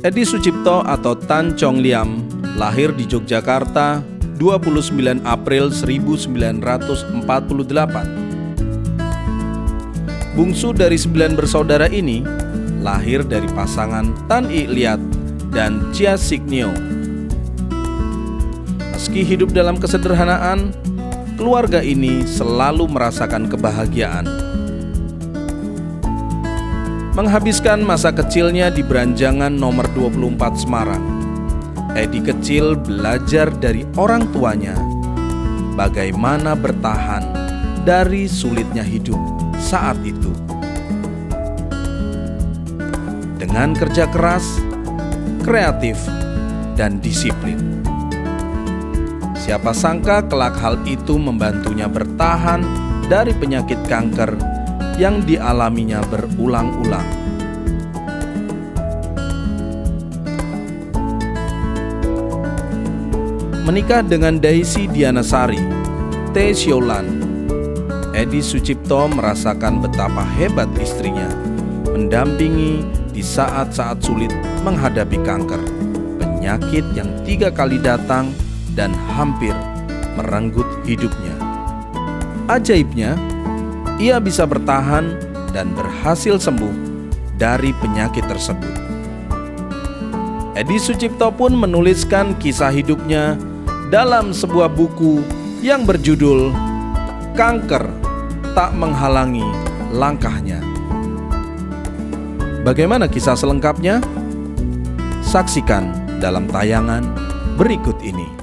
Edi Sucipto atau Tan Chong Liam lahir di Yogyakarta 29 April 1948. Bungsu dari 9 bersaudara ini lahir dari pasangan Tan I Liat dan Chia Sik Nyo. Meski hidup dalam kesederhanaan, keluarga ini selalu merasakan kebahagiaan. Menghabiskan masa kecilnya di Beranjangan nomor 24 Semarang, Edi kecil belajar dari orang tuanya bagaimana bertahan dari sulitnya hidup saat itu. Dengan kerja keras, kreatif, dan disiplin. Siapa sangka kelak hal itu membantunya bertahan dari penyakit kanker yang dialaminya berulang-ulang. Menikah dengan Daisy Dianasari, T. Siolan, Edi Sucipto merasakan betapa hebat istrinya mendampingi di saat-saat sulit menghadapi kanker, penyakit yang 3 kali datang dan hampir merenggut hidupnya. Ajaibnya, ia bisa bertahan dan berhasil sembuh dari penyakit tersebut. Edi Sucipto pun menuliskan kisah hidupnya dalam sebuah buku yang berjudul Kanker Tak Menghalangi Langkahnya. Bagaimana kisah selengkapnya? Saksikan dalam tayangan berikut ini.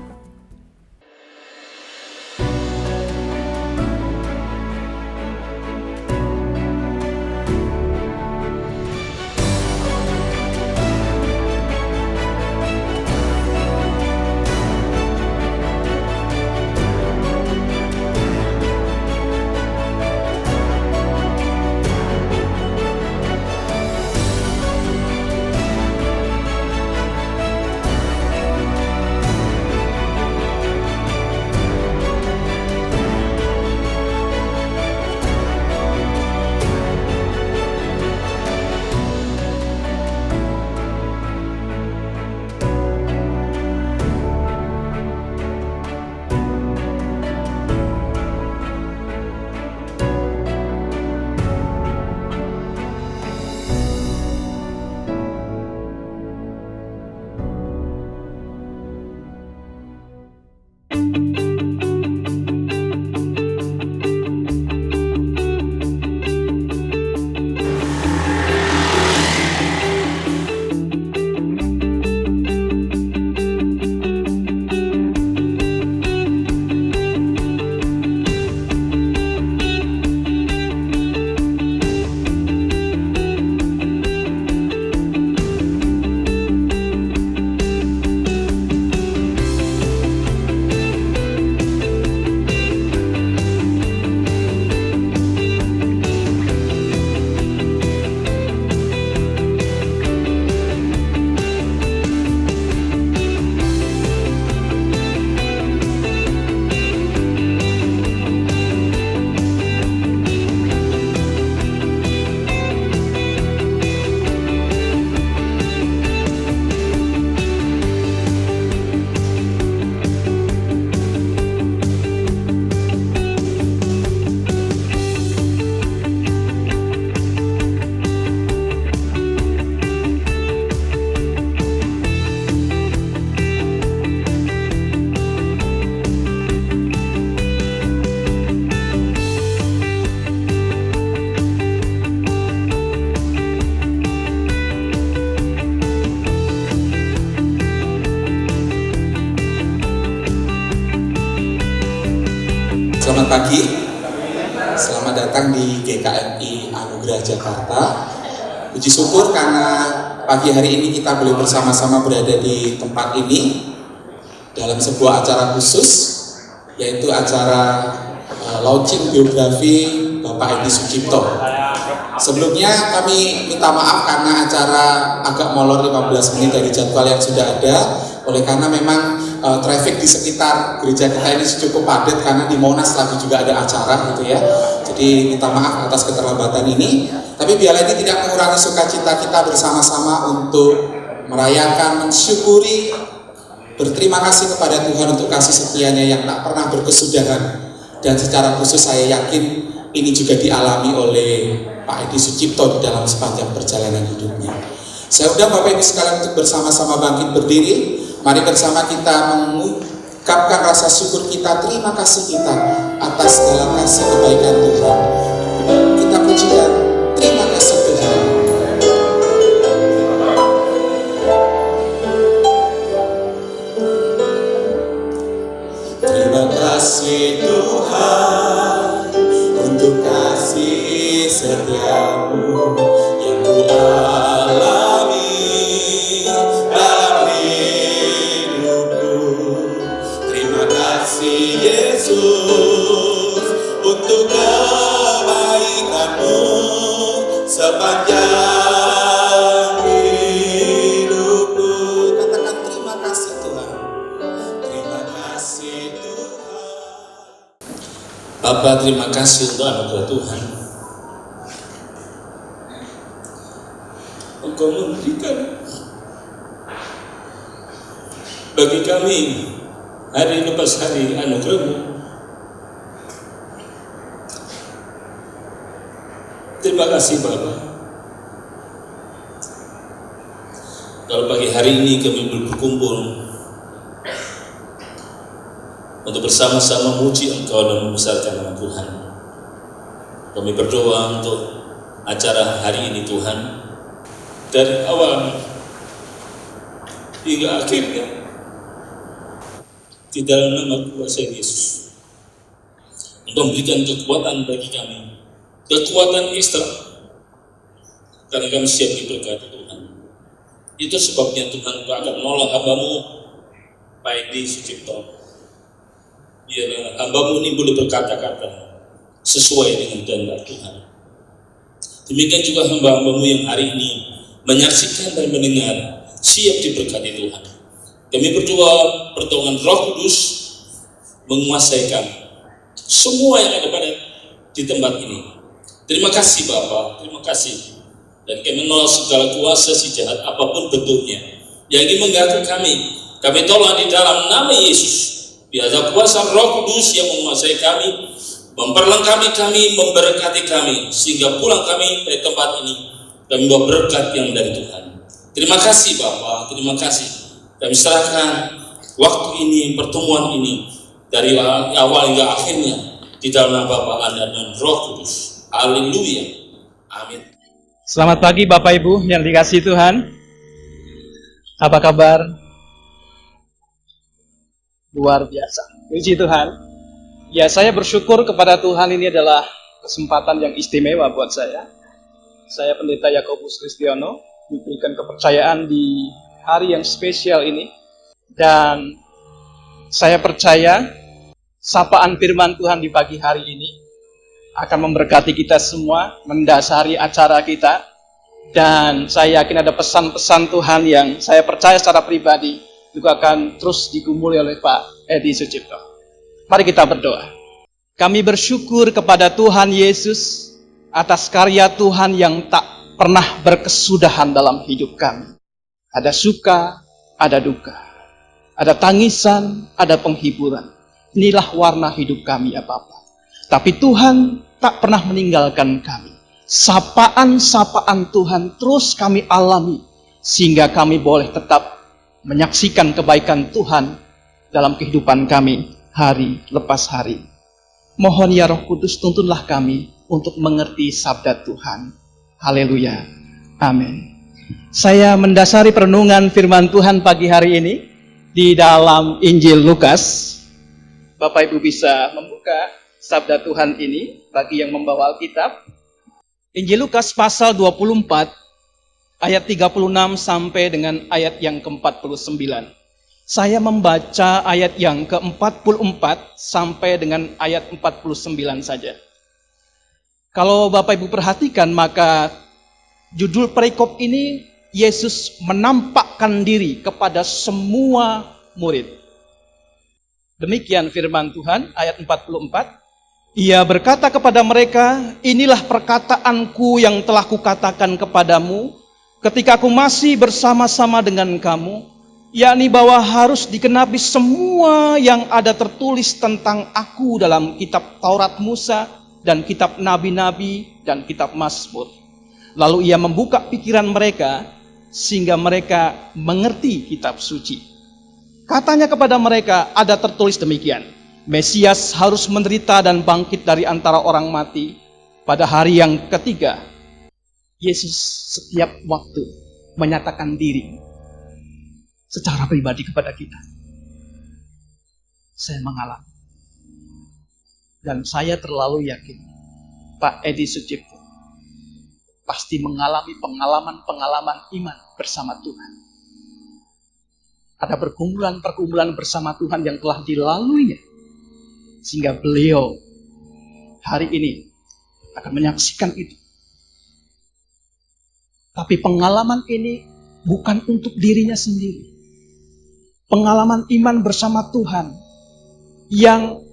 Selamat pagi, selamat datang di GKMI Anugerah Jakarta. Puji syukur karena pagi hari ini kita boleh bersama-sama berada di tempat ini dalam sebuah acara khusus, yaitu acara launching biografi Bapak Edi Sucipto. Sebelumnya kami minta maaf karena acara agak molor 15 menit dari jadwal yang sudah ada, oleh karena memang traffic di sekitar gereja kita ini cukup padat karena di Monas lagi juga ada acara gitu ya. Jadi minta maaf atas keterlambatan ini, tapi biarlah ini tidak mengurangi sukacita kita bersama-sama untuk merayakan, mensyukuri, berterima kasih kepada Tuhan untuk kasih setianya yang tak pernah berkesudahan. Dan secara khusus saya yakin ini juga dialami oleh Pak Edi Sucipto di dalam sepanjang perjalanan hidupnya. Saya undang Bapak Ibu sekalian untuk bersama-sama bangkit berdiri. Mari bersama kita mengungkapkan rasa syukur kita, terima kasih kita atas segala kasih kebaikan Tuhan. Kita pujikan, terima kasih Tuhan. Terima kasih Tuhan untuk kasih setiamu yang ku alami dalam hidupku. Terima kasih Yesus untuk kebaikanmu sepanjang hidupku. Katakan terima kasih Tuhan. Terima kasih Tuhan. Bapa, terima kasih untuk anugerah Tuhan. Engkau memberikan bagi kami hari lepas hari anugerah-Mu. Terima kasih Bapa. Kalau pagi hari ini kami berkumpul untuk bersama-sama memuji Engkau dan membesarkan nama Tuhan. Kami berdoa untuk acara hari ini Tuhan, dari awal hingga akhirnya, di dalam nama kuasa Yesus. Engkau memberikan kekuatan bagi kami, kekuatan ekstra, karena kami siap diberkati Tuhan. Itu sebabnya Tuhan akan menolong hamba-Mu, Pak Edi Sucipto. Biarlah hamba-Mu ini boleh berkata-kata sesuai dengan kehendak Tuhan. Demikian juga hamba-hamba-Mu yang hari ini menyaksikan dan mendengar, siap diberkati Tuhan. Kami berdoa pertolongan Roh Kudus menguasai kami, semua yang ada pada di tempat ini. Terima kasih Bapa, terima kasih. Dan kami menolak segala kuasa si jahat apapun bentuknya yang ingin mengganggu kami. Kami tolak di dalam nama Yesus. Biarlah kuasa Roh Kudus yang menguasai kami, memperlengkapi kami, memberkati kami, sehingga pulang kami dari tempat ini kami bawa berkat yang dari Tuhan. Terima kasih Bapa, terima kasih. Kami serahkan waktu ini, pertemuan ini dari awal hingga akhirnya di dalam nama Bapa, Anak dan Roh Kudus. Haleluya. Amin. Selamat pagi Bapak Ibu yang dikasihi Tuhan. Apa kabar? Luar biasa. Puji Tuhan. Ya, saya bersyukur kepada Tuhan, ini adalah kesempatan yang istimewa buat saya. Saya Pendeta Yakobus Kristiono, diberikan kepercayaan di hari yang spesial ini. Dan saya percaya sapaan firman Tuhan di pagi hari ini akan memberkati kita semua, mendasari acara kita. Dan saya yakin ada pesan-pesan Tuhan yang saya percaya secara pribadi juga akan terus digumuli oleh Pak Edi Sucipto. Mari kita berdoa. Kami bersyukur kepada Tuhan Yesus atas karya Tuhan yang tak pernah berkesudahan dalam hidup kami. Ada suka, ada duka. Ada tangisan, ada penghiburan. Inilah warna hidup kami ya Bapa. Tapi Tuhan tak pernah meninggalkan kami. Sapaan-sapaan Tuhan terus kami alami, sehingga kami boleh tetap menyaksikan kebaikan Tuhan dalam kehidupan kami hari lepas hari. Mohon ya Roh Kudus, tuntunlah kami untuk mengerti sabda Tuhan. Haleluya. Amin. Saya mendasari perenungan firman Tuhan pagi hari ini di dalam Injil Lukas. Bapak Ibu bisa membuka sabda Tuhan ini bagi yang membawa Alkitab. Injil Lukas pasal 24 ayat 36 sampai dengan ayat yang ke-49. Saya membaca ayat yang ke-44 sampai dengan ayat 49 saja. Kalau Bapak Ibu perhatikan, maka judul perikop ini, Yesus menampakkan diri kepada semua murid. Demikian firman Tuhan, ayat 44. Ia berkata kepada mereka, inilah perkataanku yang telah kukatakan kepadamu ketika aku masih bersama-sama dengan kamu, yakni bahwa harus digenapi semua yang ada tertulis tentang aku dalam kitab Taurat Musa dan kitab Nabi-Nabi dan kitab Mazmur. Lalu ia membuka pikiran mereka sehingga mereka mengerti kitab suci. Katanya kepada mereka, ada tertulis demikian, Mesias harus menderita dan bangkit dari antara orang mati pada hari yang ketiga. Yesus setiap waktu menyatakan diri secara pribadi kepada kita. Saya mengalami. Dan saya terlalu yakin Pak Edi Sucipto pasti mengalami pengalaman-pengalaman iman bersama Tuhan. Ada pergumulan-pergumulan bersama Tuhan yang telah dilaluinya. Sehingga beliau hari ini akan menyaksikan itu. Tapi pengalaman ini bukan untuk dirinya sendiri. Pengalaman iman bersama Tuhan yang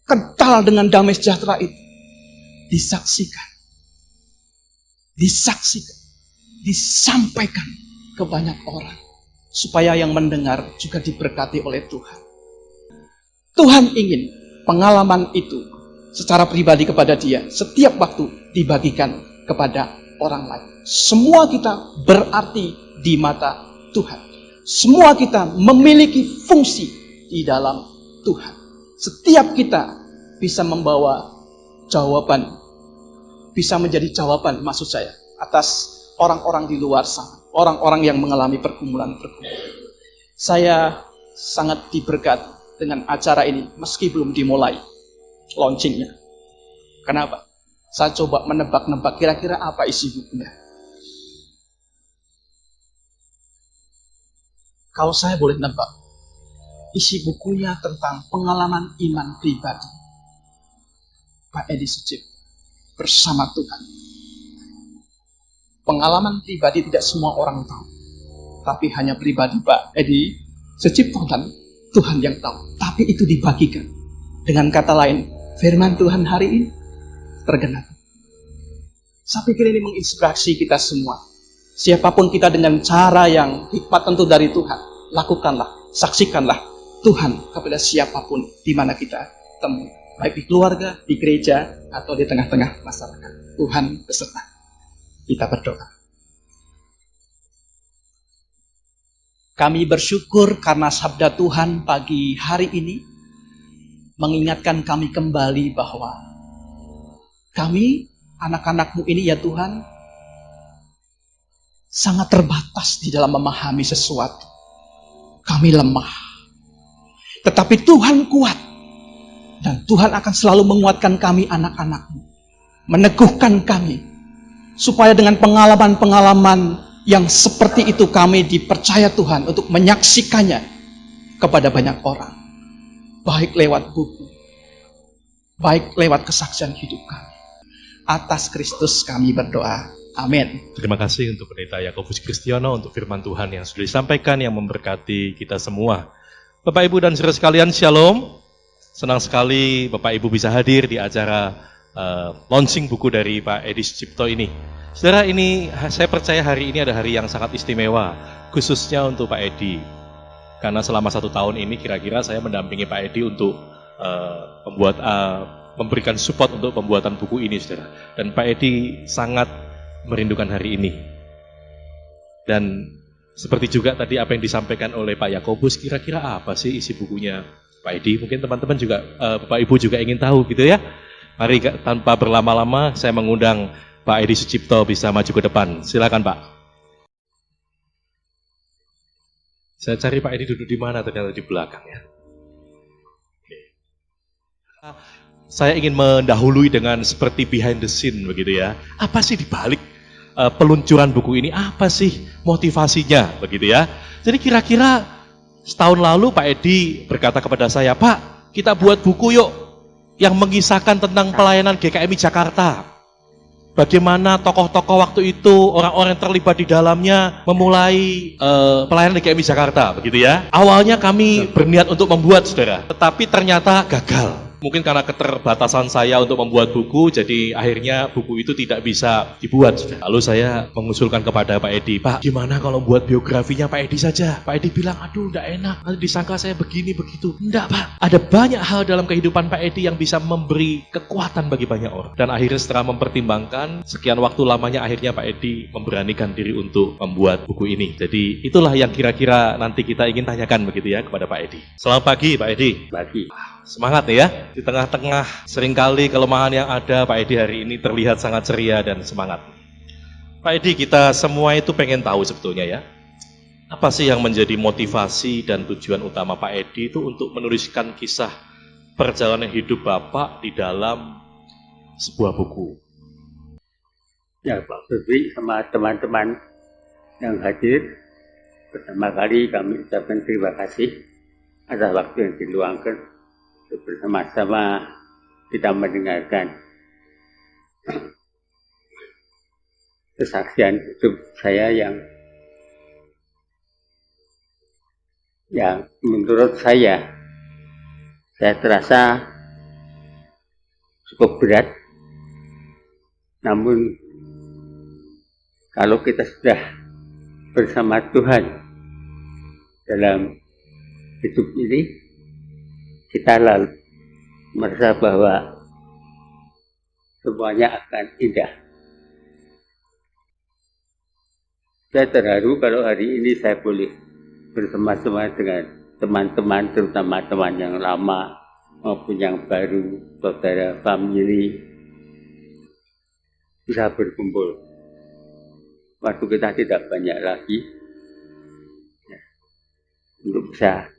kental dengan damai sejahtera itu disaksikan, disampaikan ke banyak orang supaya yang mendengar juga diberkati oleh Tuhan. Tuhan ingin pengalaman itu secara pribadi kepada dia setiap waktu dibagikan kepada orang lain. Semua kita berarti di mata Tuhan. Semua kita memiliki fungsi di dalam Tuhan. Setiap kita bisa membawa jawaban, bisa menjadi jawaban maksud saya atas orang-orang di luar sana, orang-orang yang mengalami pergumulan-pergumulan. Saya sangat diberkati dengan acara ini meski belum dimulai launchingnya. Kenapa? Saya coba menebak-nebak kira-kira apa isi bukunya. Kalau saya boleh nebak, isi bukunya tentang pengalaman iman pribadi Pak Edi Sucipto bersama Tuhan. Pengalaman pribadi tidak semua orang tahu, tapi hanya pribadi Pak Edi Sucipto dan Tuhan yang tahu. Tapi itu dibagikan. Dengan kata lain, firman Tuhan hari ini tergenapi. Saya pikir ini menginspirasi kita semua. Siapapun kita dengan cara yang hikmat tentu dari Tuhan, lakukanlah, saksikanlah Tuhan kepada siapapun di mana kita temui. Baik di keluarga, di gereja, atau di tengah-tengah masyarakat. Tuhan beserta. Kita berdoa. Kami bersyukur karena sabda Tuhan pagi hari ini mengingatkan kami kembali bahwa kami, anak-anak-Mu ini ya Tuhan, sangat terbatas di dalam memahami sesuatu. Kami lemah. Tetapi Tuhan kuat. Dan Tuhan akan selalu menguatkan kami anak-anak-Mu. Meneguhkan kami. Supaya dengan pengalaman-pengalaman yang seperti itu kami dipercaya Tuhan untuk menyaksikannya kepada banyak orang. Baik lewat buku. Baik lewat kesaksian hidup kami. Atas Kristus kami berdoa. Amin. Terima kasih untuk Pendeta Yakobus Kristiono untuk firman Tuhan yang sudah disampaikan yang memberkati kita semua. Bapak Ibu dan saudara sekalian, Shalom. Senang sekali Bapak Ibu bisa hadir di acara launching buku dari Pak Edi Sucipto ini. Saudara, ini saya percaya hari ini ada hari yang sangat istimewa, khususnya untuk Pak Edi. Karena selama 1 tahun ini kira-kira saya mendampingi Pak Edi untuk memberikan support untuk pembuatan buku ini, saudara. Dan Pak Edi sangat merindukan hari ini. Dan seperti juga tadi apa yang disampaikan oleh Pak Yakobus, kira-kira apa sih isi bukunya Pak Edi? Mungkin teman-teman juga, Bapak Ibu juga ingin tahu gitu ya. Mari tanpa berlama-lama saya mengundang Pak Edi Sucipto bisa maju ke depan. Silakan Pak. Saya cari Pak Edi duduk di mana, ternyata di belakang ya. Saya ingin mendahului dengan seperti behind the scene begitu ya. Apa sih dibalik peluncuran buku ini? Apa sih motivasinya begitu ya? Jadi kira-kira setahun lalu Pak Edi berkata kepada saya, Pak, kita buat buku yuk yang mengisahkan tentang pelayanan GKMI Jakarta. Bagaimana tokoh-tokoh waktu itu, orang-orang yang terlibat di dalamnya memulai pelayanan GKMI Jakarta begitu ya. Awalnya kami berniat untuk membuat, saudara, tetapi ternyata gagal. Mungkin karena keterbatasan saya untuk membuat buku, jadi akhirnya buku itu tidak bisa dibuat. Lalu saya mengusulkan kepada Pak Edi, Pak, gimana kalau buat biografinya Pak Edi saja? Pak Edi bilang, aduh enggak enak, nanti disangka saya begini begitu. Enggak Pak, ada banyak hal dalam kehidupan Pak Edi yang bisa memberi kekuatan bagi banyak orang. Dan akhirnya setelah mempertimbangkan, sekian waktu lamanya akhirnya Pak Edi memberanikan diri untuk membuat buku ini. Jadi itulah yang kira-kira nanti kita ingin tanyakan begitu ya kepada Pak Edi. Selamat pagi Pak Edi. Pagi. Semangat ya, di tengah-tengah seringkali kelemahan yang ada, Pak Edi hari ini terlihat sangat ceria dan semangat. Pak Edi, kita semua itu pengen tahu sebetulnya ya, apa sih yang menjadi motivasi dan tujuan utama Pak Edi itu untuk menuliskan kisah perjalanan hidup Bapak di dalam sebuah buku? Ya Pak Febri sama teman-teman yang hadir, pertama kali kami ucapkan terima kasih atas waktu yang diluangkan bersama-sama kita mendengarkan kesaksian hidup saya yang menurut saya terasa cukup berat. Namun kalau kita sudah bersama Tuhan dalam hidup ini, kita lalu merasa bahwa semuanya akan indah. Saya terharu kalau hari ini saya boleh bersama-sama dengan teman-teman, terutama teman yang lama maupun yang baru, saudara, family, bisa berkumpul. Waktu kita tidak banyak lagi ya, untuk bisa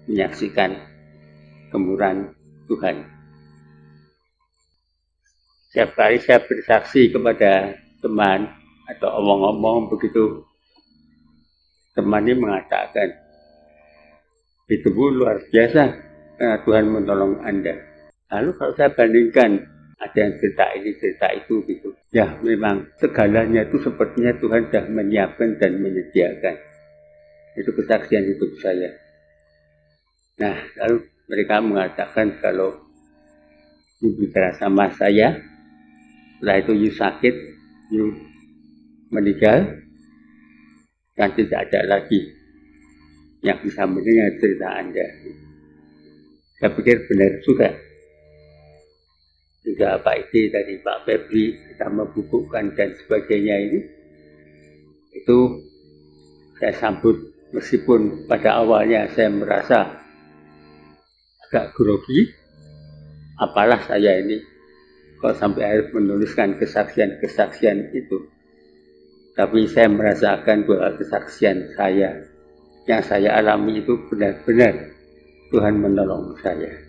menyaksikan kemurahan Tuhan. Setiap kali saya bersaksi kepada teman atau omong-omong begitu, teman ini mengatakan, itu luar biasa karena Tuhan menolong Anda. Lalu kalau saya bandingkan, ada yang cerita ini, cerita itu gitu. Ya memang segalanya itu sepertinya Tuhan sudah menyiapkan dan menyediakan. Itu kesaksian hidup saya. Nah, lalu mereka mengatakan kalau you bicara sama saya, setelah itu you sakit, you meninggal, dan tidak ada lagi yang bisa mendengar cerita Anda. Saya pikir benar juga. Juga Pak Edi dari Pak Febri, kita membukukan dan sebagainya ini, itu saya sambut meskipun pada awalnya saya merasa agak grogi, apalah saya ini kok sampai harus menuliskan kesaksian-kesaksian itu. Tapi saya merasakan bahwa kesaksian saya yang saya alami itu benar-benar Tuhan menolong saya.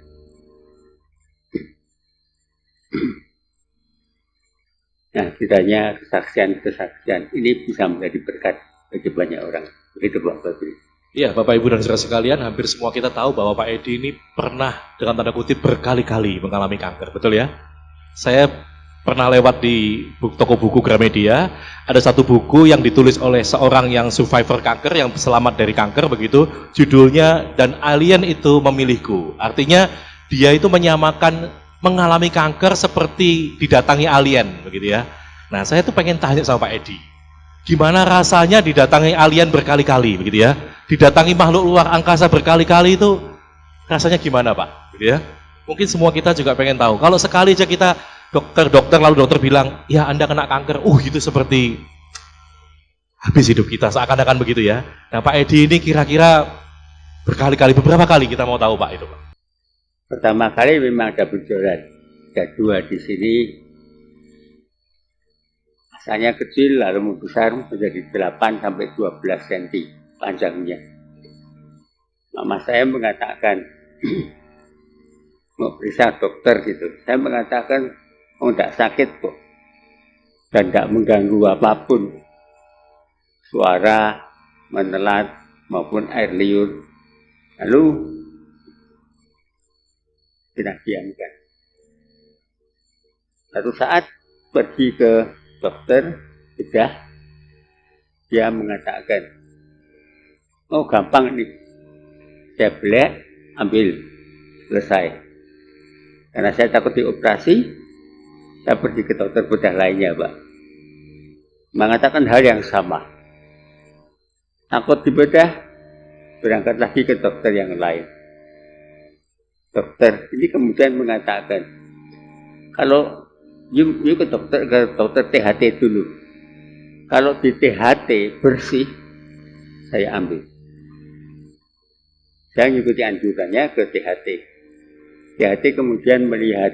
Nah, kiranya kesaksian-kesaksian ini bisa menjadi berkat bagi banyak orang. Begitu Pak Febri. Iya, Bapak Ibu dan saudara sekalian, hampir semua kita tahu bahwa Pak Edi ini pernah dengan tanda kutip berkali-kali mengalami kanker, betul ya? Saya pernah lewat di toko buku Gramedia, ada satu buku yang ditulis oleh seorang yang survivor kanker, yang selamat dari kanker begitu, judulnya Dan Alien Itu Memilihku. Artinya dia itu menyamakan mengalami kanker seperti didatangi alien begitu ya. Nah, saya tuh pengen tanya sama Pak Edi, gimana rasanya didatangi alien berkali-kali begitu ya? Didatangi makhluk luar angkasa berkali-kali itu rasanya gimana Pak? Gitu ya. Mungkin semua kita juga pengen tahu. Kalau sekali aja kita dokter lalu dokter bilang, ya Anda kena kanker, itu seperti habis hidup kita, seakan-akan begitu ya. Nah Pak Edi ini kira-kira berkali-kali, beberapa kali kita mau tahu Pak itu Pak. Pertama kali memang ada benjolan, ada 2 di sini. Asalnya kecil lalu membesar menjadi 8 sampai 12 cm panjangnya. Mama saya mengatakan mau periksa dokter gitu. Saya mengatakan tidak sakit kok dan tidak mengganggu apapun, suara, menelan maupun air liur. Lalu tidak diamkan. Satu saat pergi ke dokter, sudah dia mengatakan, gampang nih, saya belek, ambil, selesai. Karena saya takut dioperasi, saya pergi ke dokter bedah lainnya, Pak. Mengatakan hal yang sama. Takut dibedah, berangkat lagi ke dokter yang lain. Dokter ini kemudian mengatakan, kalau you ke dokter THT dulu. Kalau di THT bersih, saya ambil. Saya mengikuti anjurannya ke THT. THT kemudian melihat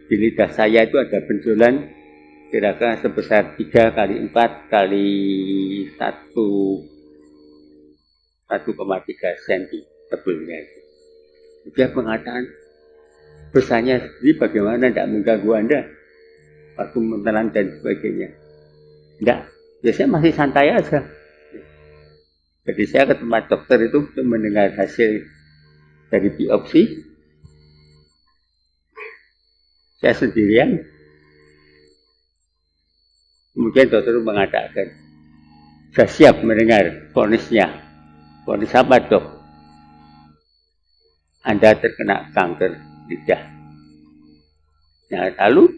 di lidah saya itu ada benjolan kira-kira sebesar 3 kali 4 kali 1,3 cm tebelnya itu. Dia mengatakan, besarnya sendiri bagaimana tidak mengganggu Anda waktu menelan dan sebagainya. Tidak, biasanya masih santai aja. Jadi saya ke tempat dokter itu untuk mendengar hasil dari biopsi. Saya sendirian. Kemudian dokter mengatakan, saya siap mendengar vonisnya. Vonis apa, Dok? Anda terkena kanker lidah. Nah, lalu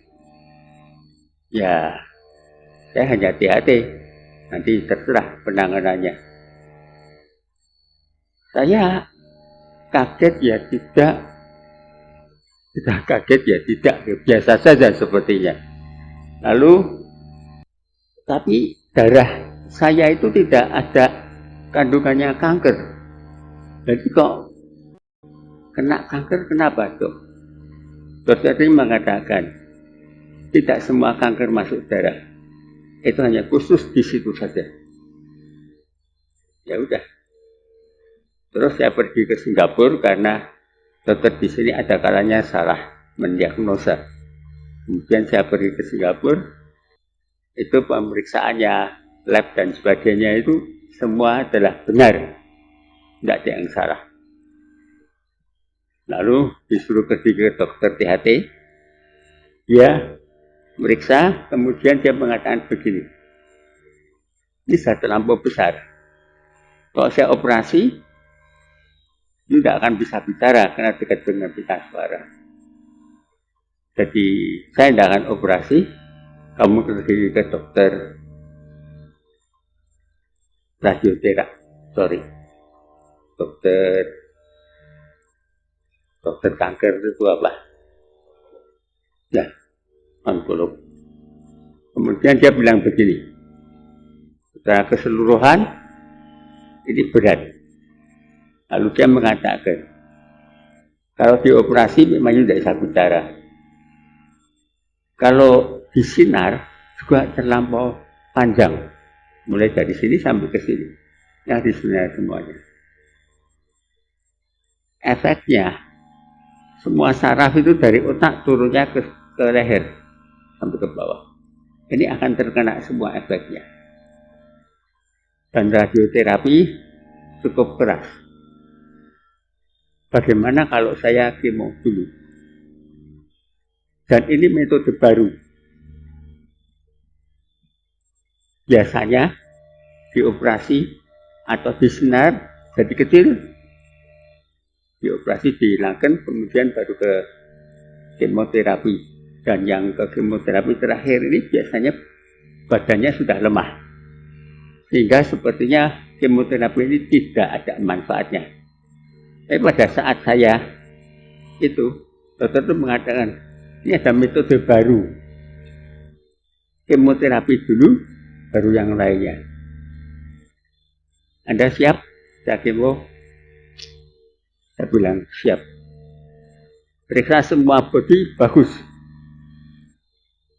ya saya hanya THT. Nanti terserah penanganannya. Saya kaget ya tidak kaget ya tidak, biasa saja sepertinya. Lalu, tapi darah saya itu tidak ada kandungannya kanker. Jadi kok kena kanker, kenapa, Dok? Dokter ini mengatakan, tidak semua kanker masuk darah. Itu hanya khusus di situ saja. Ya udah. Terus saya pergi ke Singapura karena dokter di sini ada kalanya salah mendiagnosa. Kemudian saya pergi ke Singapura, itu pemeriksaannya, lab dan sebagainya itu semua adalah benar, tidak ada yang salah. Lalu disuruh pergi ke dokter THT, dia meriksa, kemudian dia mengatakan begini, ini sudah terlampau besar. Kalau saya operasi, tidak akan bisa bicara karena dekat dengan pita suara. Jadi saya tidak akan operasi, kamu pergi ke dokter radioterapi, dokter kanker itu apa? Ya, onkolog. Kemudian dia bilang begini, secara keseluruhan ini berat. Lalu dia mengatakan, kalau dioperasi memang tidak bisa bicara. Kalau disinar juga terlampau panjang, mulai dari sini sampai ke sini, yang disinar semuanya. Efeknya, semua saraf itu dari otak turunnya ke leher sampai ke bawah. Ini akan terkena semua efeknya. Dan radioterapi cukup keras. Bagaimana kalau saya kemo dulu? Dan ini metode baru. Biasanya dioperasi atau disinar jadi kecil, dioperasi dihilangkan, kemudian baru ke kemoterapi. Dan yang ke kemoterapi terakhir ini biasanya badannya sudah lemah. Sehingga sepertinya kemoterapi ini tidak ada manfaatnya. Tapi pada saat saya itu, dokter itu mengatakan, ini ada metode baru. Kemoterapi dulu, baru yang lainnya. Anda siap? Saya kemo. Saya bilang, siap. Periksa semua bodi, bagus.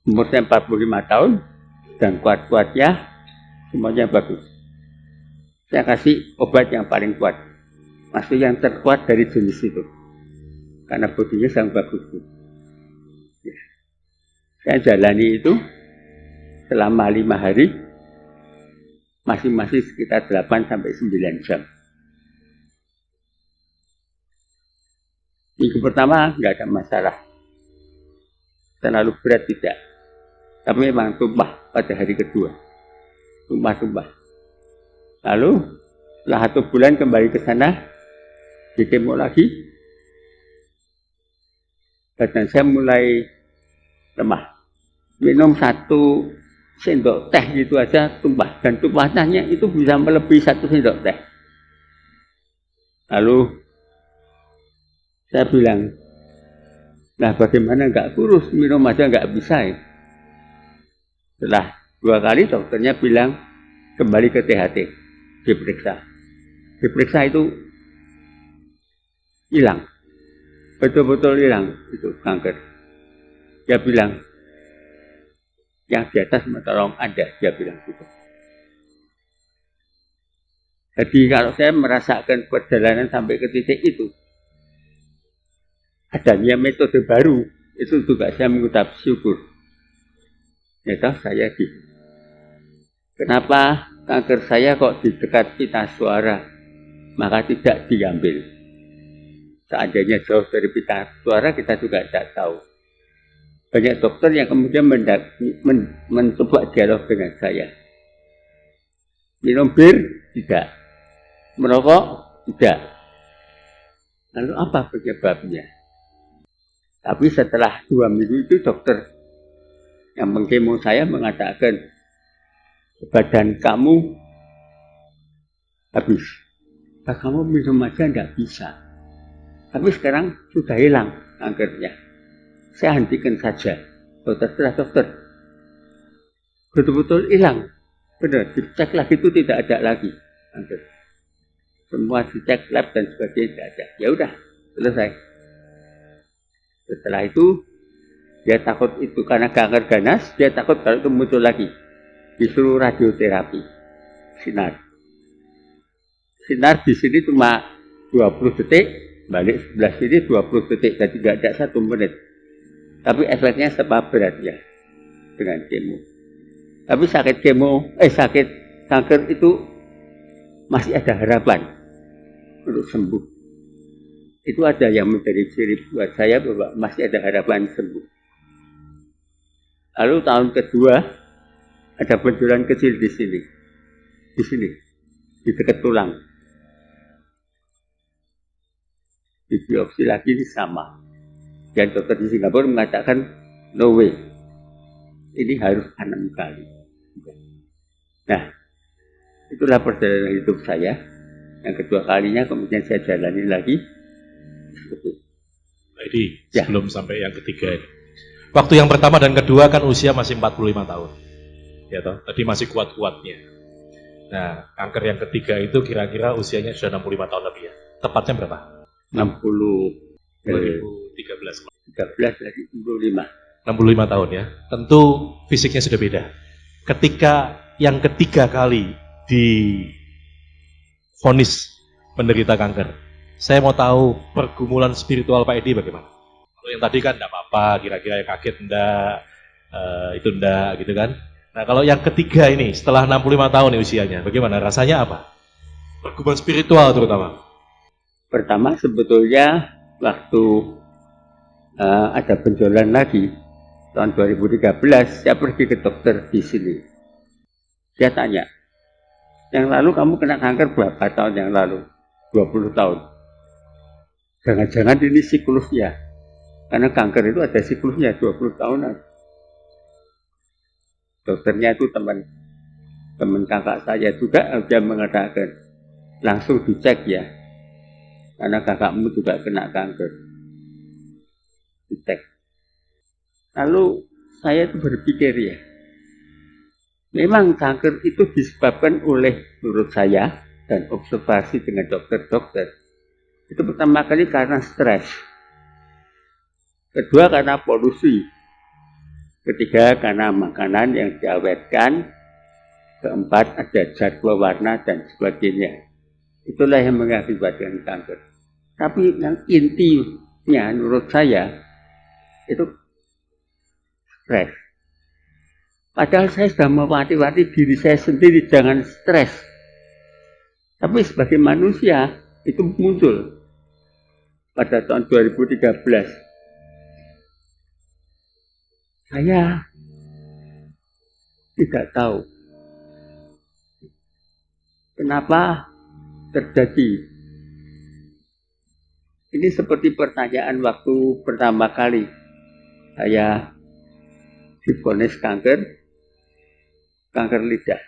Umurnya 45 tahun, dan kuat-kuatnya, semuanya bagus. Saya kasih obat yang paling kuat. Masuk yang terkuat dari jenis itu. Karena bodinya sangat bagus. Ya. Saya jalani itu selama 5 hari, masing-masing sekitar 8-9 jam. Minggu pertama nggak ada masalah. Terlalu berat tidak. Tapi memang tumpah pada hari kedua. Tumpah-tumpah. Lalu setelah 1 bulan kembali ke sana, dikemo lagi. badan saya mulai lemah. Minum 1 sendok teh gitu aja tumpah, dan tumpahannya itu bisa melebihi 1 sendok teh. Lalu saya bilang, nah bagaimana nggak kurus, minum aja nggak bisa ya. Setelah 2 kali dokternya bilang kembali ke THT, diperiksa. Diperiksa itu hilang, betul-betul hilang itu kanker. Dia bilang, yang di atas tolong ada, dia bilang gitu. Jadi kalau saya merasakan perjalanan sampai ke titik itu, adanya metode baru, itu juga saya mengucap syukur. Ya toh saya gitu. Kenapa kanker saya kok di dekat pita suara, maka tidak diambil. Seandainya jauh dari pita suara, kita juga tidak tahu. Banyak dokter yang kemudian mencoba dialog dengan saya. Minum bir? Tidak. Merokok? Tidak. Lalu apa penyebabnya? Tapi setelah 2 minggu itu dokter yang mengkemo saya mengatakan, badan kamu habis. Nah, kamu minum aja tidak bisa. Tapi sekarang sudah hilang kankernya. Saya hentikan saja. Dokter, betul-betul hilang. Benar, dicek lagi itu tidak ada lagi kanker. Semua dicek lab dan sebagainya tidak ada. Ya udah, selesai. Setelah itu dia takut itu karena kanker ganas, dia takut kalau itu muncul lagi. Disuruh radioterapi, sinar. Sinar di sini cuma 20 detik, balik sebelah sini 20 detik, jadi tidak ada 1 menit. Tapi efeknya sama beratnya dengan kemo. Tapi sakit kanker itu masih ada harapan untuk sembuh. Itu ada yang menjadi ciri buat saya bahwa masih ada harapan sembuh. Lalu tahun kedua ada benjolan kecil di sini, di dekat tulang. Di biopsi lagi sama. Dan dokter di Singapura mengatakan no way, ini harus 6 kali. Nah, itulah perjalanan hidup saya. Yang kedua kalinya kemudian saya jalani lagi. Jadi Ya. sebelum sampai yang ketiga ini. Waktu yang pertama dan kedua kan usia masih 45 tahun. Ya toh, tadi masih kuat-kuatnya. Nah, kanker yang ketiga itu kira-kira usianya sudah 65 tahun lebih ya. Tepatnya berapa? 60 2013. 13 lagi 65. 65 tahun ya. Tentu fisiknya sudah beda. Ketika yang ketiga kali divonis menderita kanker, saya mau tahu pergumulan spiritual Pak Edi bagaimana? Kalau yang tadi kan enggak apa-apa, kira-kira ya kaget enggak, itu enggak gitu kan. Nah kalau yang ketiga ini setelah 65 tahun nih usianya, bagaimana? Rasanya apa? Pergumulan spiritual terutama. Pertama sebetulnya waktu ada benjolan lagi tahun 2013, saya pergi ke dokter di sini. Dia tanya, yang lalu kamu kena kanker berapa tahun yang lalu? 20 tahun. Jangan-jangan ini siklusnya. Karena kanker itu ada siklusnya 20 tahunan. Dokternya itu teman kakak saya juga, dia mengatakan, langsung dicek ya. Karena kakakmu juga kena kanker. Dicek. Lalu saya itu berpikir ya, memang kanker itu disebabkan oleh, menurut saya, dan observasi dengan dokter-dokter, itu pertama kali karena stres. Kedua karena polusi. Ketiga karena makanan yang diawetkan. Keempat ada zat pewarna dan sebagainya. Itulah yang mengakibatkan kanker. Tapi yang intinya menurut saya itu stres. Padahal saya sudah mewanti-wanti diri saya sendiri jangan stres. Tapi sebagai manusia itu muncul pada tahun 2013. Saya tidak tahu kenapa terjadi Ini seperti pertanyaan waktu pertama kali saya divonis kanker lidah.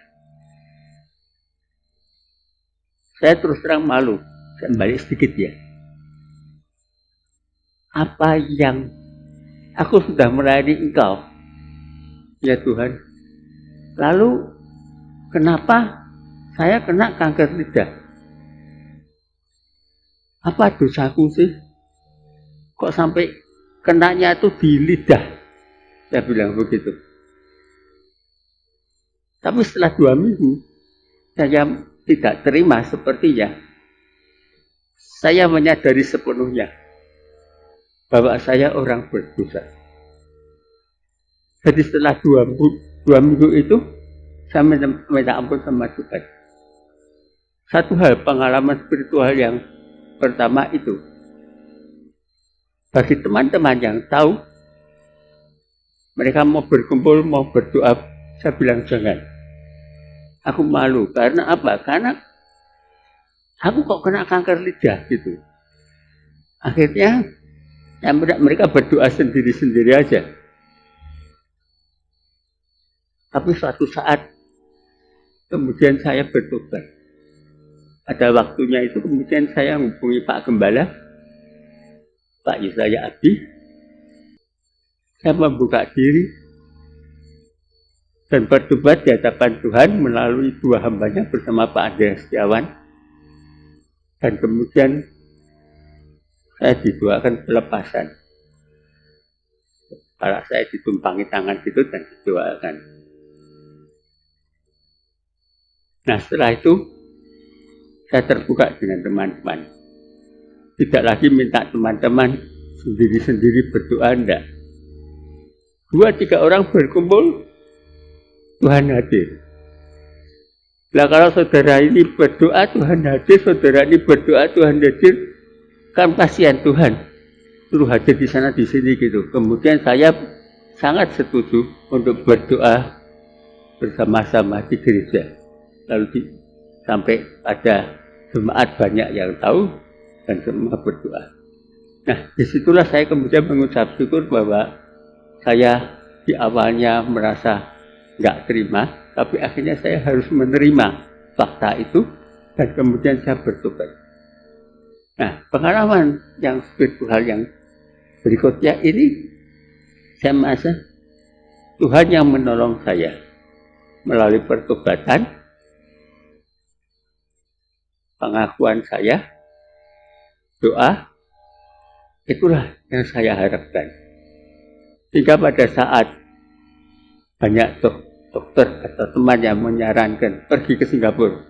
Saya terus terang malu. Saya balik sedikit ya. Apa yang aku sudah melayani Engkau, ya Tuhan. Lalu kenapa saya kena kanker lidah? Apa dosaku sih? Kok sampai kenanya itu di lidah? Saya bilang begitu. Tapi setelah 2 minggu, saya tidak terima sepertinya. Saya menyadari sepenuhnya bahwa saya orang berdosa. Jadi setelah 2 minggu itu, saya minta ampun sama Tuhan. Satu hal pengalaman spiritual yang pertama itu, bagi teman-teman yang tahu, mereka mau berkumpul, mau berdoa, saya bilang jangan. Aku malu, karena apa? Karena aku kok kena kanker lidah gitu. Akhirnya ya mereka berdoa sendiri-sendiri aja. Tapi suatu saat kemudian saya bertobat. Ada waktunya itu kemudian saya hubungi Pak Gembala, Pak Yesaya Abdi. Saya membuka diri dan bertobat di hadapan Tuhan melalui 2 hambanya bersama Pak Andreas Setiawan. Dan kemudian saya didoakan pelepasan. Kalau saya ditumpangi tangan gitu dan didoakan. Nah setelah itu saya terbuka dengan teman-teman. Tidak lagi minta teman-teman sendiri-sendiri berdoa, enggak. 2-3 orang berkumpul, Tuhan hadir. Nah kalau saudara ini berdoa, Tuhan hadir. Saudara ini berdoa, Tuhan hadir. Kan kasihan Tuhan. Suruh hadir di sana, di sini gitu. Kemudian saya sangat setuju untuk berdoa bersama-sama di gereja. Lalu sampai ada jemaat banyak yang tahu dan semua berdoa. Nah, disitulah saya kemudian mengucap syukur bahwa saya di awalnya merasa nggak terima, tapi akhirnya saya harus menerima fakta itu dan kemudian saya bertobat. Nah, pengalaman yang spiritual yang berikutnya ini, saya merasa Tuhan yang menolong saya melalui pertobatan, pengakuan saya, doa, itulah yang saya harapkan. Sehingga pada saat banyak dokter atau teman yang menyarankan pergi ke Singapura,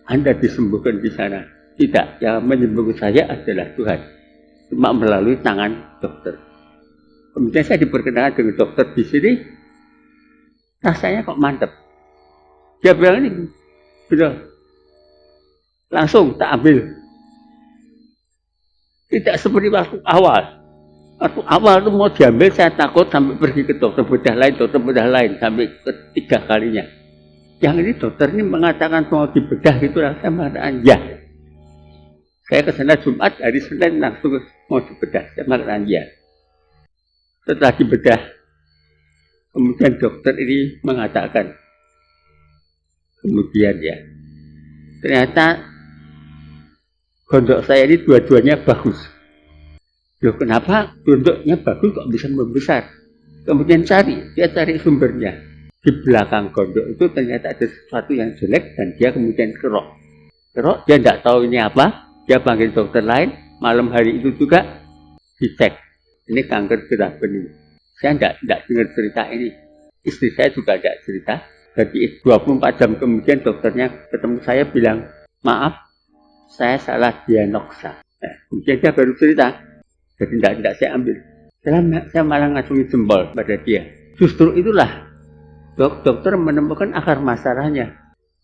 Anda disembuhkan di sana. Tidak, yang menyembuhkan saya adalah Tuhan. Cuma melalui tangan dokter. Kemudian saya diperkenalkan dengan dokter di sini, rasanya kok mantep. Dia bilang ini, betul. Langsung tak ambil. Tidak seperti waktu awal. Waktu awal itu mau diambil, saya takut sampai pergi ke dokter bedah lain, sampai ketiga kalinya. Yang ini dokter ini mengatakan mau dibedah gitu, saya mengatakan ya. Saya ke sana Jumat, hari Senin langsung mau dibedah, saya mengatakan ya. Setelah dibedah, kemudian dokter ini mengatakan, kemudian ya, ternyata gondok saya ini dua-duanya bagus. Loh kenapa gondoknya bagus kok bisa membesar? Kemudian dia cari sumbernya. Di belakang gondok itu ternyata ada sesuatu yang jelek dan dia kemudian kerok. Dia tidak tahu ini apa, dia panggil dokter lain, malam hari itu juga dicek. Ini kanker gerah bening. Saya tidak dengar cerita ini. Istri saya juga tidak cerita. Jadi 24 jam kemudian dokternya ketemu saya bilang, maaf, saya salah diagnosa. Nah, kemudian dia baru cerita. Jadi tidak saya ambil. Saya malah ngacungi jempol pada dia. Justru itulah dokter menemukan akar masalahnya.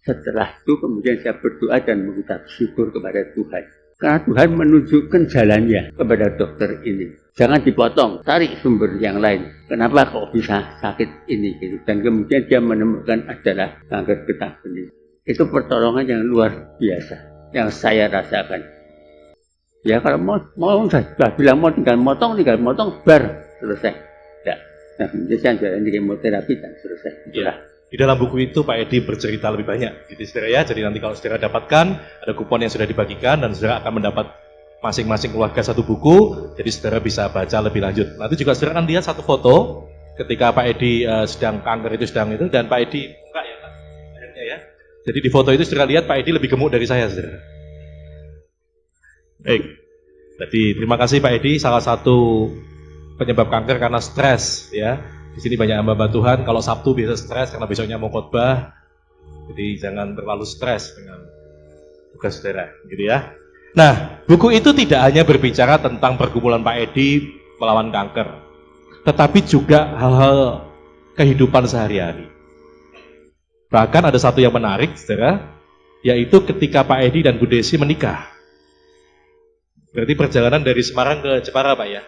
Setelah itu kemudian saya berdoa dan mengucap syukur kepada Tuhan. Karena Tuhan menunjukkan jalannya kepada dokter ini. Jangan dipotong, cari sumber yang lain. Kenapa kok bisa sakit ini? Gitu. Dan kemudian dia menemukan adalah kanker getah bening. Itu pertolongan yang luar biasa yang saya rasakan. Ya kalau mau sudah bilang mau tinggal motong, bar selesai. Ya. Nah, saya jualan di kemoterapi dan selesai. Ya. Di dalam buku itu Pak Edi bercerita lebih banyak, gitu saudara ya. Jadi nanti kalau saudara dapatkan, ada kupon yang sudah dibagikan dan saudara akan mendapat masing-masing keluarga satu buku. Jadi saudara bisa baca lebih lanjut. Nanti juga saudara akan lihat satu foto ketika Pak Edi sedang kanker itu dan Pak Edi enggak ya Pak, akhirnya ya. Jadi di foto itu saudara lihat Pak Edi lebih gemuk dari saya, saudara. Baik. Jadi terima kasih Pak Edi, salah satu penyebab kanker karena stres ya. Di sini banyak hamba Tuhan, kalau Sabtu biasa stres karena besoknya mau khotbah. Jadi jangan terlalu stres dengan tugas saudara, gitu ya. Nah, buku itu tidak hanya berbicara tentang pergumulan Pak Edi melawan kanker, tetapi juga hal-hal kehidupan sehari-hari. Bahkan ada satu yang menarik, saudara, yaitu ketika Pak Edi dan Bu Desi menikah. Berarti perjalanan dari Semarang ke Jepara, Pak ya.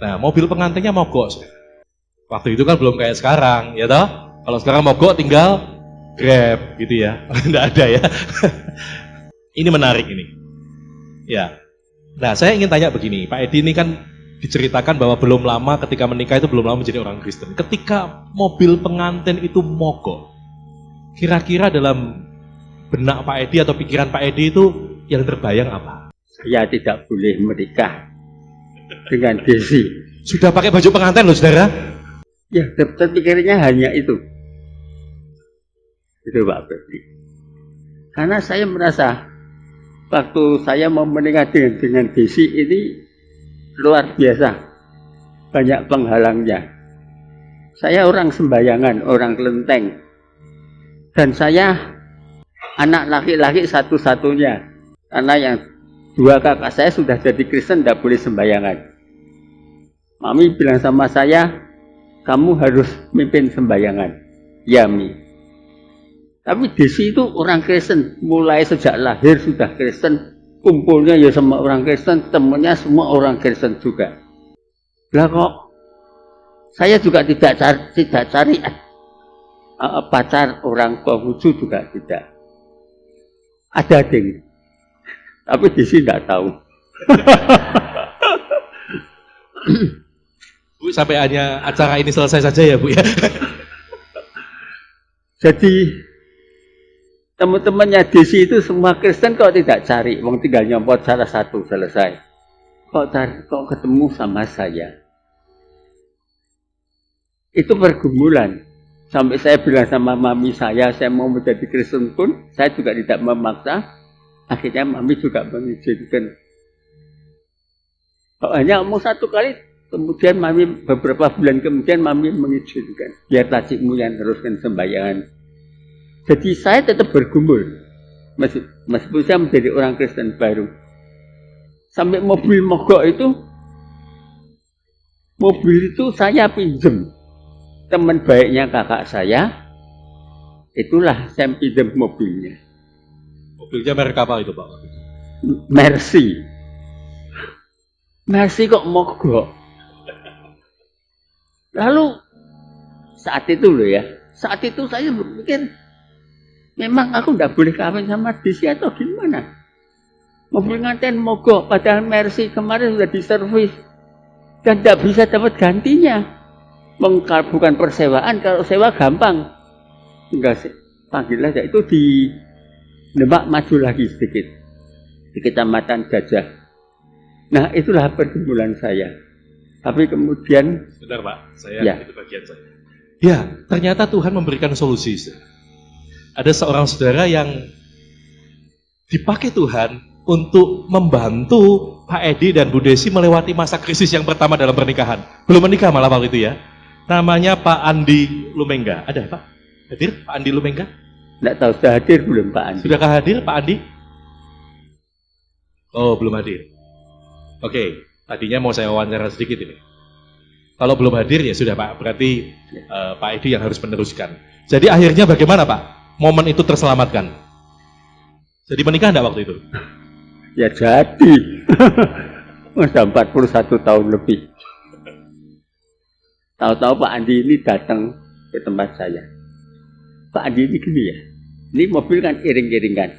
Nah, mobil pengantinnya mogok, saudara. Waktu itu kan belum kayak sekarang, ya toh? Kalau sekarang mogok tinggal Grab, gitu ya. Nggak ada ya. Ini menarik ini. Ya. Nah, saya ingin tanya begini, Pak Edi ini kan diceritakan bahwa belum lama ketika menikah itu belum lama menjadi orang Kristen. Ketika mobil pengantin itu mogok, kira-kira dalam benak Pak Edi atau pikiran Pak Edi itu yang terbayang apa? Saya tidak boleh menikah dengan Desi. Sudah pakai baju pengantin loh, saudara. Ya, terpikirnya hanya itu. Itu Pak Febri. Karena saya merasa waktu saya mau menikah dengan Desi ini luar biasa. Banyak penghalangnya. Saya orang sembayangan, orang kelenteng. Dan saya anak laki-laki satu-satunya. Karena yang dua kakak saya sudah jadi Kristen, tidak boleh sembayangan. Mami bilang sama saya, kamu harus mimpin sembayangan. Ya, Mi. Tapi Desi itu orang Kristen. Mulai sejak lahir sudah Kristen. Kumpulnya ya sama orang Kristen. Temannya semua orang Kristen juga. Lah kok saya juga tidak cari pacar orang Konghucu juga tidak. Ada ding. Tapi Desi tidak tahu. Bu, sampai hanya acara ini selesai saja ya, Bu ya. Jadi teman-temannya Desi itu semua Kristen kok tidak cari, wong tinggal nyompot salah satu selesai. Kok ketemu sama saya. Itu pergumulan. Sampai saya bilang sama mami saya mau menjadi Kristen pun, saya juga tidak memaksa. Akhirnya mami juga mengizinkan. Kok hanya mau satu kali, kemudian mami beberapa bulan kemudian mami mengizinkan. Biar tajikmu yang teruskan sembayangan. Jadi saya tetap bergumul. Meskipun saya menjadi orang Kristen baru. Sampai mobil mogok itu, mobil itu saya pinjam. Teman baiknya kakak saya, itulah saya pinjam mobilnya. Mobilnya merek apa itu, Pak? Mercy. Mercy kok mogok. Lalu saat itu loh ya, saat itu saya berpikir, memang aku tidak boleh kawin sama Desi atau gimana? Mobil nganten mogok, padahal Mercy kemarin sudah diservis dan tidak bisa dapat gantinya. Bukan persewaan, kalau sewa gampang. Tinggal panggil aja, itu di Demak maju lagi sedikit. Di Kecamatan Gajah. Nah, itulah pergumulan saya. Tapi kemudian... Benar Pak, ya. Itu bagian saya. Ya, ternyata Tuhan memberikan solusi. Ada seorang saudara yang dipakai Tuhan untuk membantu Pak Edi dan Bu Desi melewati masa krisis yang pertama dalam pernikahan. Belum menikah malah waktu itu ya. Namanya Pak Andi Lumengga. Ada Pak? Hadir Pak Andi Lumengga? Tidak tahu sudah hadir belum Pak Andi. Sudahkah hadir Pak Andi? Oh, belum hadir. Oke, tadinya mau saya wawancara sedikit ini. Kalau belum hadir ya sudah Pak, berarti Pak Edi yang harus meneruskan. Jadi akhirnya bagaimana Pak? Momen itu terselamatkan. Jadi menikah enggak waktu itu? Ya jadi. Sudah 41 tahun lebih. Tahu-tahu Pak Andi ini datang ke tempat saya. Pak Andi ini gini ya, ini mobil kan iring-iringan.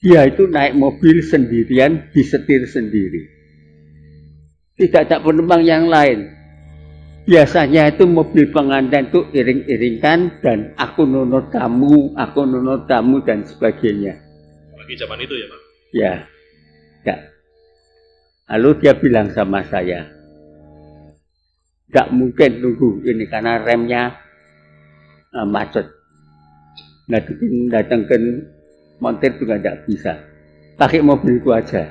Dia itu naik mobil sendirian, disetir sendiri. Tidak ada penumpang yang lain. Biasanya itu mobil pengantin itu iring-iringkan dan aku nunut kamu dan sebagainya. Lagi zaman itu ya Pak? Ya, ya. Lalu dia bilang sama saya, tidak mungkin nunggu ini karena remnya macet. Nah, datangkan montir juga tidak bisa. Pakai mobilku aja.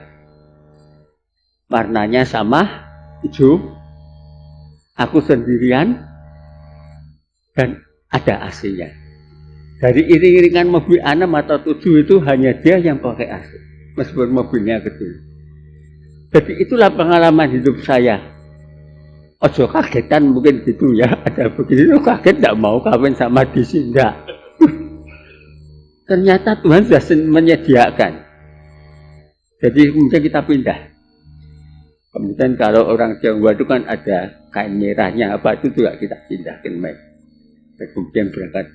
Warnanya sama, hijau. Aku sendirian dan ada AC-nya. Dari iring-iringan mobil 6 atau 7 itu hanya dia yang pakai AC. Meskipun mobilnya kecil. Jadi itulah pengalaman hidup saya. Ojo kagetan mungkin gitu ya. Ada begitu kaget tidak mau kawin sama disindak. Ternyata Tuhan sudah menyediakan. Jadi kemudian kita pindah. Kemudian kalau orang Jawa itu kan ada kain merahnya apa itu juga kita pindahkan. Kemudian berangkat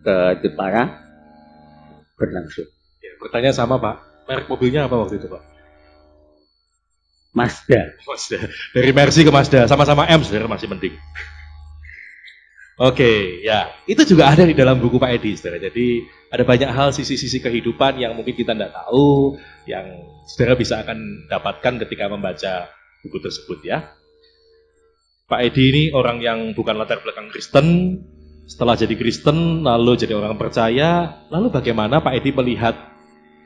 ke Jepara berlangsung. Ya, pertanyaan sama Pak. Merek mobilnya apa waktu itu Pak? Mazda. Dari Mercy ke Mazda, sama-sama M, saudara, masih mending. Oke, ya. Itu juga ada di dalam buku Pak Edi, saudara. Jadi ada banyak hal sisi-sisi kehidupan yang mungkin kita tidak tahu, yang saudara bisa akan dapatkan ketika membaca buku tersebut ya. Pak Edi ini orang yang bukan latar belakang Kristen, setelah jadi Kristen, lalu jadi orang percaya, lalu bagaimana Pak Edi melihat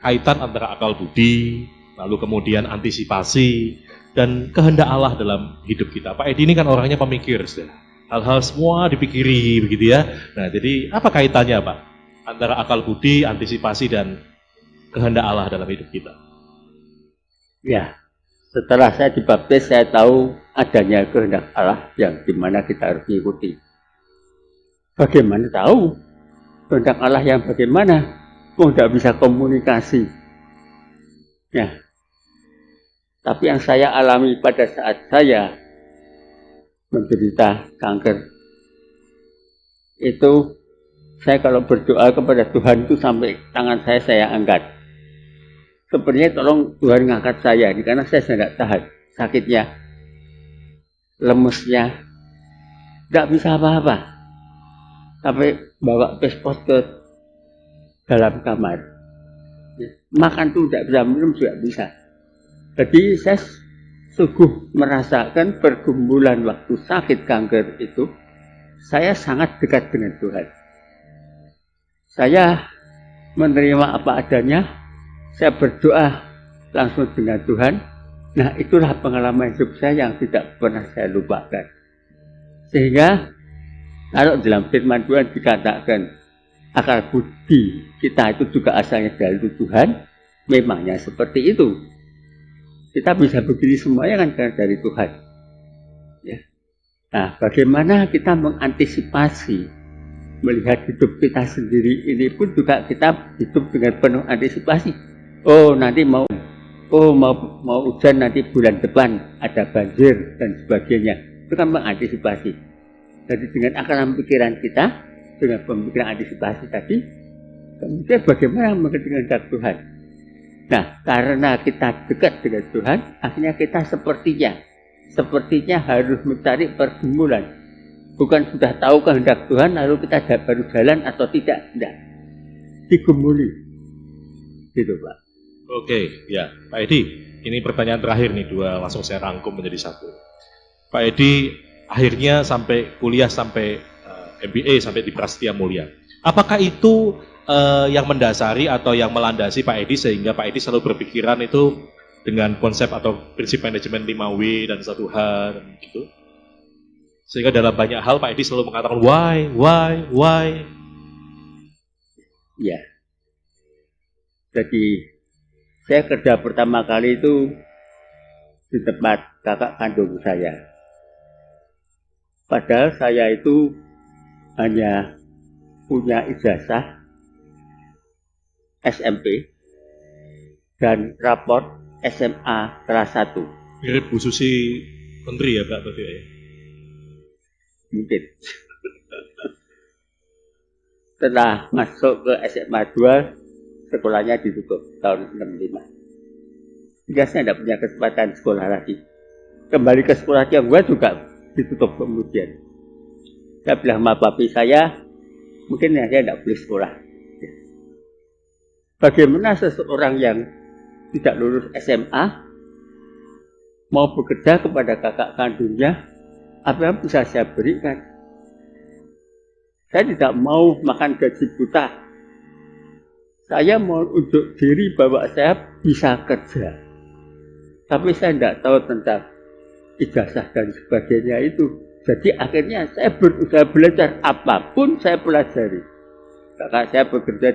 kaitan antara akal budi, lalu kemudian antisipasi, dan kehendak Allah dalam hidup kita. Pak Edi ini kan orangnya pemikir, saudara. Hal-hal semua dipikiri, begitu ya. Nah, jadi apa kaitannya Pak? Antara akal budi, antisipasi, dan kehendak Allah dalam hidup kita? Ya, setelah saya dibaptis, saya tahu adanya kehendak Allah yang dimana kita harus mengikuti. Bagaimana tahu kehendak Allah yang bagaimana? Kok tidak bisa komunikasi? Ya. Tapi yang saya alami pada saat saya menderita kanker, itu saya kalau berdoa kepada Tuhan itu sampai tangan saya angkat. Sebenarnya tolong Tuhan ngangkat saya, karena saya tidak tahan sakitnya, lemesnya, tidak bisa apa-apa. Sampai bawa pespot ke dalam kamar. Makan tuh tidak bisa, minum juga bisa. Jadi saya sungguh merasakan pergumulan waktu sakit kanker itu, saya sangat dekat dengan Tuhan. Saya menerima apa adanya, saya berdoa langsung dengan Tuhan. Nah, itulah pengalaman hidup saya yang tidak pernah saya lupakan. Sehingga kalau dalam firman Tuhan dikatakan akal budi kita itu juga asalnya dari Tuhan, memangnya seperti itu. Kita bisa begini semuanya kan karena dari Tuhan. Ya. Nah, bagaimana kita mengantisipasi melihat hidup kita sendiri ini pun juga kita hidup dengan penuh antisipasi. Oh, nanti mau hujan nanti bulan depan ada banjir dan sebagainya. Itu kan mengantisipasi. Jadi dengan akal pikiran kita, dengan pemikiran antisipasi tadi, kemudian bagaimana mengerti Tuhan. Nah, karena kita dekat dengan Tuhan, akhirnya kita sepertinya harus mencari pergumulan. Bukan sudah tahu kehendak Tuhan, lalu kita baru jalan atau tidak. Tidak. Digumuli. Gitu, Pak. Oke, ya. Pak Edi, ini pertanyaan terakhir nih, dua langsung saya rangkum menjadi satu. Pak Edi akhirnya sampai kuliah, sampai MBA, sampai di Prasetya Mulia. Apakah itu yang mendasari atau yang melandasi Pak Edi sehingga Pak Edi selalu berpikiran itu dengan konsep atau prinsip manajemen 5W dan 1H dan gitu? Sehingga dalam banyak hal Pak Edi selalu mengatakan why? Ya. Jadi saya kerja pertama kali itu di tempat kakak kandung saya. Padahal saya itu hanya punya ijazah SMP dan raport SMA kelas 1. Mirip Bu Susi Menteri ya Pak tadi ya? Mungkin. Setelah masuk ke SMA 2, sekolahnya ditutup tahun 65. Sehingga saya tidak punya kesempatan sekolah lagi. Kembali ke sekolah Tionghoa juga ditutup kemudian. Saya bilang sama papi saya, mungkin saya tidak boleh sekolah. Bagaimana seseorang yang tidak lulus SMA mau bekerja kepada kakak kandungnya, apa yang bisa saya berikan? Saya tidak mau makan gaji buta. Saya mau unjuk diri bahwa saya bisa kerja. Tapi saya tidak tahu tentang ijazah dan sebagainya itu. Jadi akhirnya saya berusaha belajar apapun saya pelajari. Kakak saya bekerja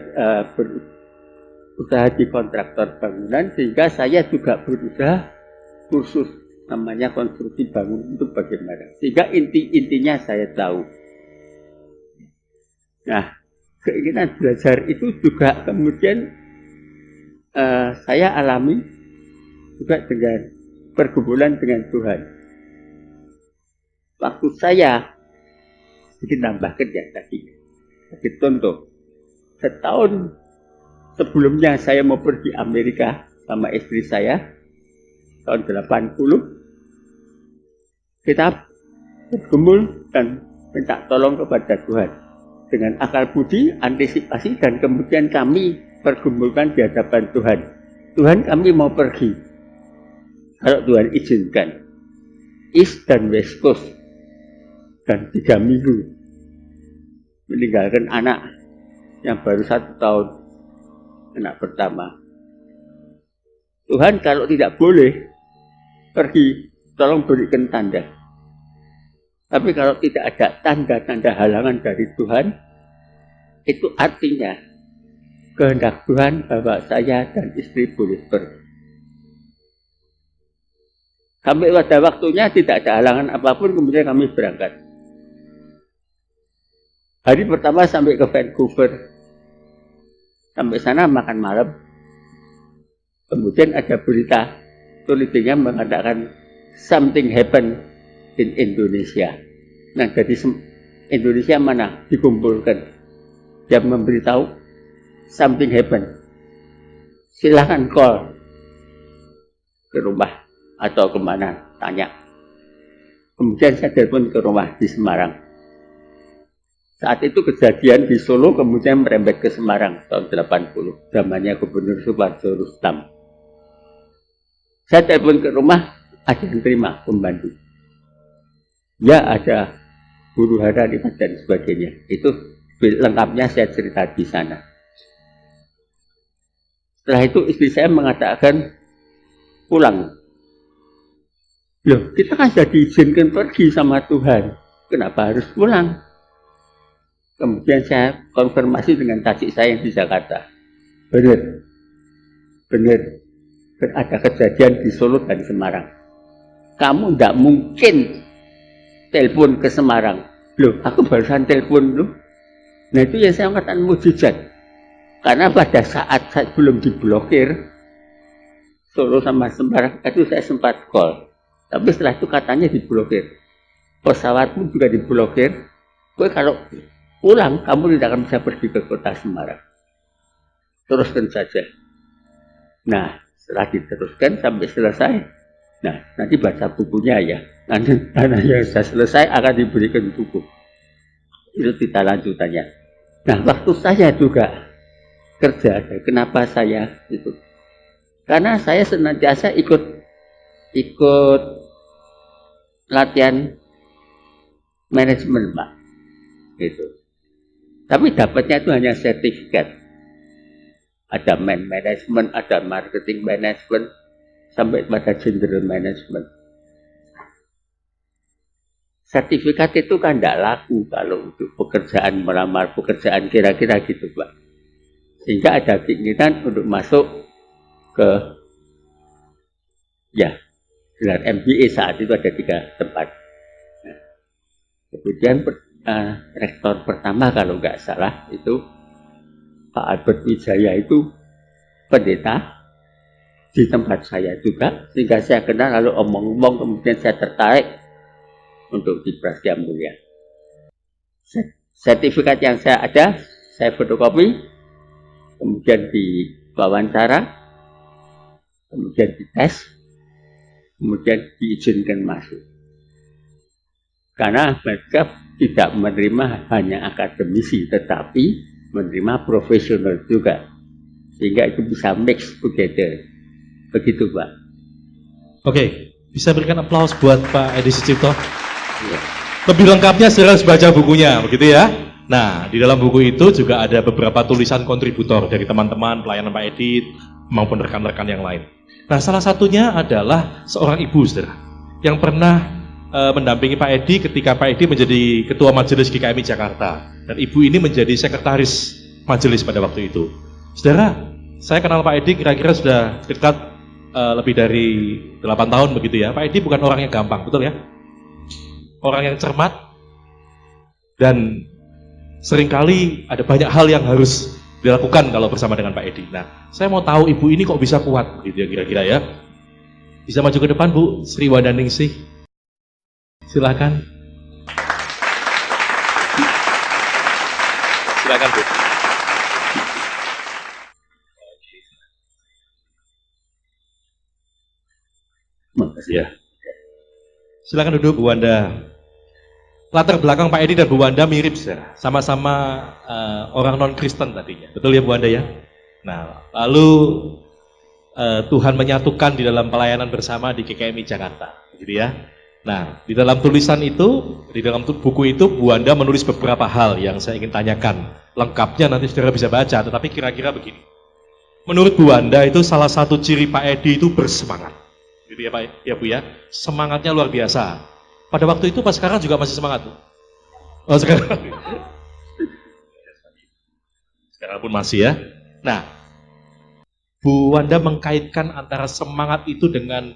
berusaha di kontraktor bangunan, sehingga saya juga berusaha kursus namanya konstruksi bangun itu bagaimana. Sehingga intinya saya tahu. Nah, keinginan belajar itu juga kemudian saya alami juga dengan pergumulan dengan Tuhan. Waktu saya sedikit tambahkan ya tadi, sedikit contoh. Setahun sebelumnya saya mau pergi Amerika sama istri saya, tahun 80, kita bergumul dan minta tolong kepada Tuhan. Dengan akal budi, antisipasi, dan kemudian kami pergumulkan di hadapan Tuhan. Tuhan, kami mau pergi. Kalau Tuhan izinkan. East dan West Coast. Dan 3 minggu. Meninggalkan anak yang baru 1 tahun. Anak pertama. Tuhan, kalau tidak boleh pergi, tolong berikan tanda. Tapi kalau tidak ada tanda-tanda halangan dari Tuhan, itu artinya kehendak Tuhan bahwa saya dan istri boleh pergi. Sampai pada waktunya tidak ada halangan apapun, kemudian kami berangkat. Hari pertama sampai ke Vancouver. Sampai sana makan malam. Kemudian ada berita, tulisannya mengatakan something happened in Indonesia. Nah, dari Indonesia mana dikumpulkan? Dia memberitahu something happened. Silahkan call ke rumah atau kemana, tanya. Kemudian saya telepon ke rumah di Semarang. Saat itu kejadian di Solo kemudian merembet ke Semarang tahun 80. Zamannya Gubernur Suparjo Rustam. Saya telepon ke rumah, ada yang terima, pembantu. Ya, ada huru hara lipat dan sebagainya. Itu lengkapnya saya cerita di sana. Setelah itu istri saya mengatakan pulang. Loh, kita kan sudah diizinkan pergi sama Tuhan. Kenapa harus pulang? Kemudian saya konfirmasi dengan tajik saya yang di Jakarta. Benar. Ada kejadian di Solo dan Semarang. Kamu tidak mungkin telepon ke Semarang. Loh, aku barusan telepon loh. Nah, itu yang saya katakan mujizat. Karena pada saat saya belum diblokir, Solo sama Semarang, itu saya sempat call. Tapi setelah itu katanya diblokir. Pesawatmu juga diblokir. Kowe kalau pulang, kamu tidak akan bisa pergi ke kota Semarang. Teruskan saja. Nah, setelah diteruskan sampai selesai. Nah, nanti baca bukunya ya. Nanti yang sudah selesai akan diberikan buku. Itu kita lanjutannya. Nah, waktu saya juga kerja, kenapa saya itu? Karena saya senantiasa ikut latihan manajemen, Pak. Gitu. Tapi dapatnya itu hanya sertifikat. Ada management, ada marketing management, sampai pada general management. Sertifikat itu kan tidak laku kalau untuk pekerjaan, melamar pekerjaan kira-kira gitu, Pak. Sehingga ada keinginan untuk masuk ke gelar MBA. Saat itu ada 3 tempat. Nah, kemudian rektor pertama kalau nggak salah itu Pak Albert Wijaya, itu pendeta di tempat saya juga, sehingga saya kenal, lalu omong-omong kemudian saya tertarik untuk di Prasetya Mulia. Sertifikat yang saya ada, saya fotokopi, kemudian diwawancara, kemudian dites, kemudian diizinkan masuk. Karena mereka tidak menerima hanya akademisi, tetapi menerima profesional juga. Sehingga itu bisa mix together. Begitu, Pak. Oke, bisa berikan aplaus buat Pak Edi Sucipto. Ya. Lebih lengkapnya saudara harus baca bukunya, begitu ya. Nah, di dalam buku itu juga ada beberapa tulisan kontributor dari teman-teman pelayanan Pak Edi maupun rekan-rekan yang lain. Nah, salah satunya adalah seorang ibu, saudara, yang pernah mendampingi Pak Edi ketika Pak Edi menjadi ketua majelis GKMI Jakarta. Dan ibu ini menjadi sekretaris majelis pada waktu itu. Saudara, saya kenal Pak Edi kira-kira sudah dekat lebih dari 8 tahun begitu ya. Pak Edi bukan orang yang gampang, betul ya? Orang yang cermat, dan seringkali ada banyak hal yang harus dilakukan kalau bersama dengan Pak Edi. Nah, saya mau tahu ibu ini kok bisa kuat begitu ya kira-kira ya. Bisa maju ke depan Bu Sri Wadaningsih. Silakan. Silakan Bu. Makasih. Ya. Silakan duduk Bu Wanda. Latar belakang Pak Edi dan Bu Wanda mirip, saudara. Sama-sama orang non-Kristen tadinya. Betul ya Bu Wanda ya? Nah, lalu Tuhan menyatukan di dalam pelayanan bersama di GKMI Jakarta, gitu ya. Nah, di dalam tulisan itu, di dalam buku itu, Bu Wanda menulis beberapa hal yang saya ingin tanyakan. Lengkapnya nanti saudara bisa baca, tetapi kira-kira begini. Menurut Bu Wanda itu salah satu ciri Pak Edi itu bersemangat. Gitu ya Pak, ya Bu ya. Semangatnya luar biasa. Pada waktu itu pas sekarang juga masih semangat tuh. Oh sekarang. Sekarang pun masih ya. Nah, Bu Wanda mengkaitkan antara semangat itu dengan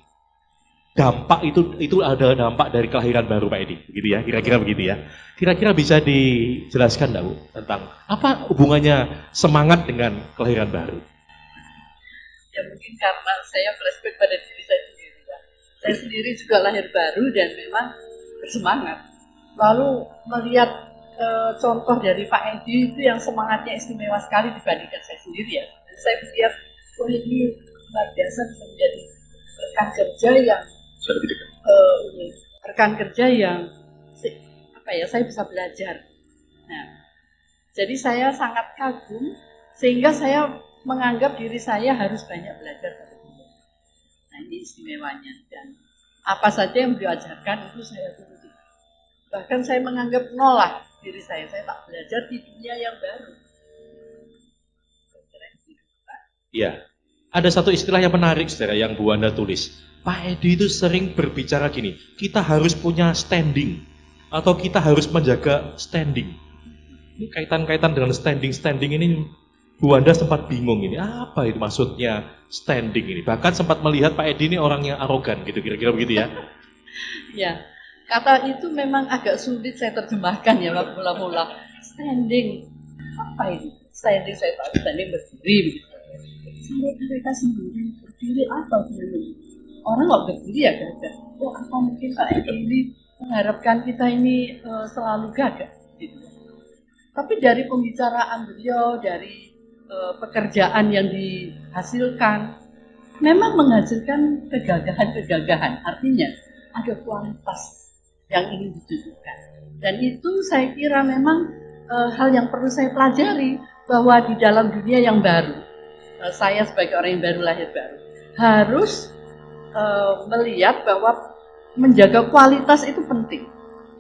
dampak itu ada dampak dari kelahiran baru Pak Edi, begitu ya, kira-kira begitu ya. Kira-kira bisa dijelaskan enggak Bu tentang apa hubungannya semangat dengan kelahiran baru? Ya mungkin karena saya flashback pada diri saya sendiri, Pak. Saya sendiri juga lahir baru dan memang bersemangat. Lalu melihat contoh dari Pak Edi itu yang semangatnya istimewa sekali dibandingkan saya sendiri ya. Dan saya melihat, oh ini luar biasa bisa menjadi rekan kerja yang rekan kerja yang saya bisa belajar. Nah, jadi saya sangat kagum sehingga saya menganggap diri saya harus banyak belajar dari beliau. Nah, ini istimewanya dan apa saja yang beliau ajarkan itu saya turuti. Bahkan saya menganggap nol lah diri saya tak belajar di dunia yang baru. Iya, ada satu istilah yang menarik saudara yang Bu Wanda tulis. Pak Edi itu sering berbicara gini, kita harus punya standing atau kita harus menjaga standing. Ini kaitan-kaitan dengan standing ini Bu Wanda sempat bingung ini, apa itu maksudnya standing ini? Bahkan sempat melihat Pak Edi ini orang yang arogan gitu, kira-kira begitu ya? Ya, kata itu memang agak sulit saya terjemahkan ya waktu mula-mula. Standing, apa ini? Standing saya tahu, standing berdiri begitu. Sampai mereka sendiri berdiri apa sebenarnya? Orang nggak berdiri ya gagah. Oh apa mungkin Pak Edi ini mengharapkan kita ini selalu gagah gitu. Tapi dari pembicaraan beliau, dari pekerjaan yang dihasilkan, memang menghasilkan kegagahan-kegagahan. Artinya ada kualitas yang ingin ditunjukkan. Dan itu saya kira memang hal yang perlu saya pelajari, bahwa di dalam dunia yang baru, saya sebagai orang yang baru lahir baru, harus melihat bahwa menjaga kualitas itu penting.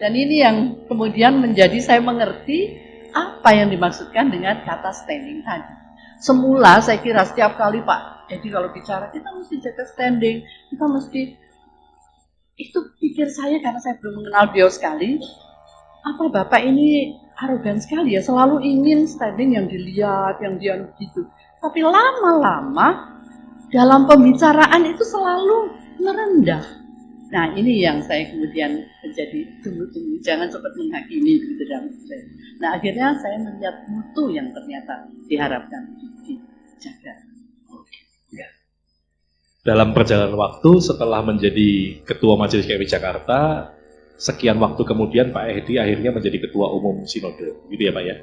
Dan ini yang kemudian menjadi saya mengerti apa yang dimaksudkan dengan kata standing tadi. Semula saya kira setiap kali Pak Edi kalau bicara, kita mesti jaga standing, kita mesti, itu pikir saya karena saya belum mengenal beliau sekali, apa Bapak ini arogan sekali ya, selalu ingin standing yang dilihat, yang dia gitu. Tapi lama-lama dalam pembicaraan itu selalu merendah. Nah ini yang saya kemudian menjadi tunggu-tunggu, jangan cepat menghakimi begitu dalam saya. Nah akhirnya saya melihat mutu yang ternyata diharapkan dijaga. Ya. Dalam perjalanan waktu setelah menjadi Ketua Majelis GKMI Jakarta, sekian waktu kemudian Pak Edi akhirnya menjadi Ketua Umum Sinode, gitu ya Pak ya.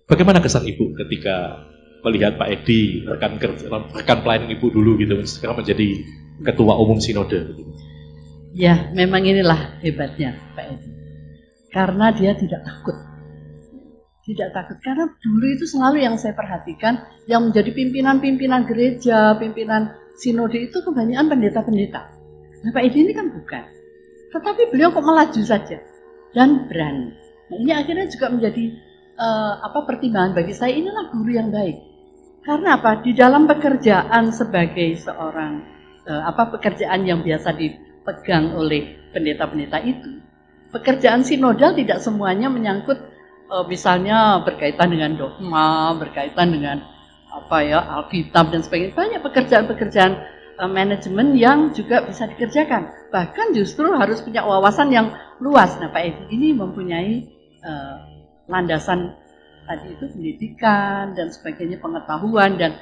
Bagaimana kesan Ibu ketika melihat Pak Edi, rekan pelayanan Ibu dulu gitu, sekarang menjadi Ketua Umum Sinode. Ya, memang inilah hebatnya Pak Edi. Karena dia tidak takut. Tidak takut, karena dulu itu selalu yang saya perhatikan, yang menjadi pimpinan-pimpinan gereja, pimpinan sinode itu kebanyakan pendeta-pendeta. Nah, Pak Edi ini kan bukan. Tetapi beliau kok melaju saja dan berani. Nah, ini akhirnya juga menjadi pertimbangan bagi saya, inilah guru yang baik. Karena apa? Di dalam pekerjaan sebagai seorang pekerjaan yang biasa dipegang oleh pendeta-pendeta itu, pekerjaan sinodal tidak semuanya menyangkut misalnya berkaitan dengan dogma, berkaitan dengan Alkitab dan sebagainya. Banyak pekerjaan-pekerjaan manajemen yang juga bisa dikerjakan. Bahkan justru harus punya wawasan yang luas. Nah, Pak Edi ini mempunyai landasan tadi itu pendidikan dan sebagainya, pengetahuan, dan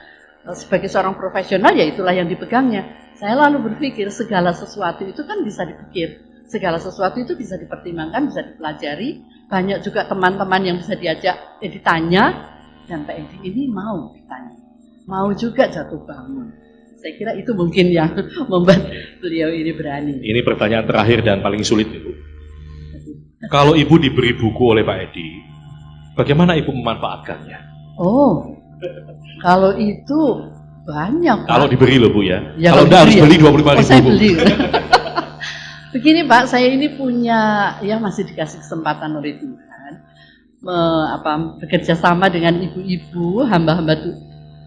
sebagai seorang profesional ya itulah yang dipegangnya. Saya lalu berpikir segala sesuatu itu kan bisa dipikir, segala sesuatu itu bisa dipertimbangkan, bisa dipelajari. Banyak juga teman-teman yang bisa diajak ditanya, dan Pak Edi ini mau ditanya, mau juga jatuh bangun. Saya kira itu mungkin yang membuat beliau ini berani. Ini pertanyaan terakhir dan paling sulit, Ibu. Kalau Ibu diberi buku oleh Pak Edi, bagaimana Ibu memanfaatkannya? Oh, kalau itu banyak, Pak. Kalau diberi loh, Bu ya. Ya, kalau enggak harus ya. beli 25.000, saya Bu. beli. Begini, Pak, saya ini punya, ya masih dikasih kesempatan oleh Tuhan, bekerja sama dengan ibu-ibu, hamba-hamba Tuhan,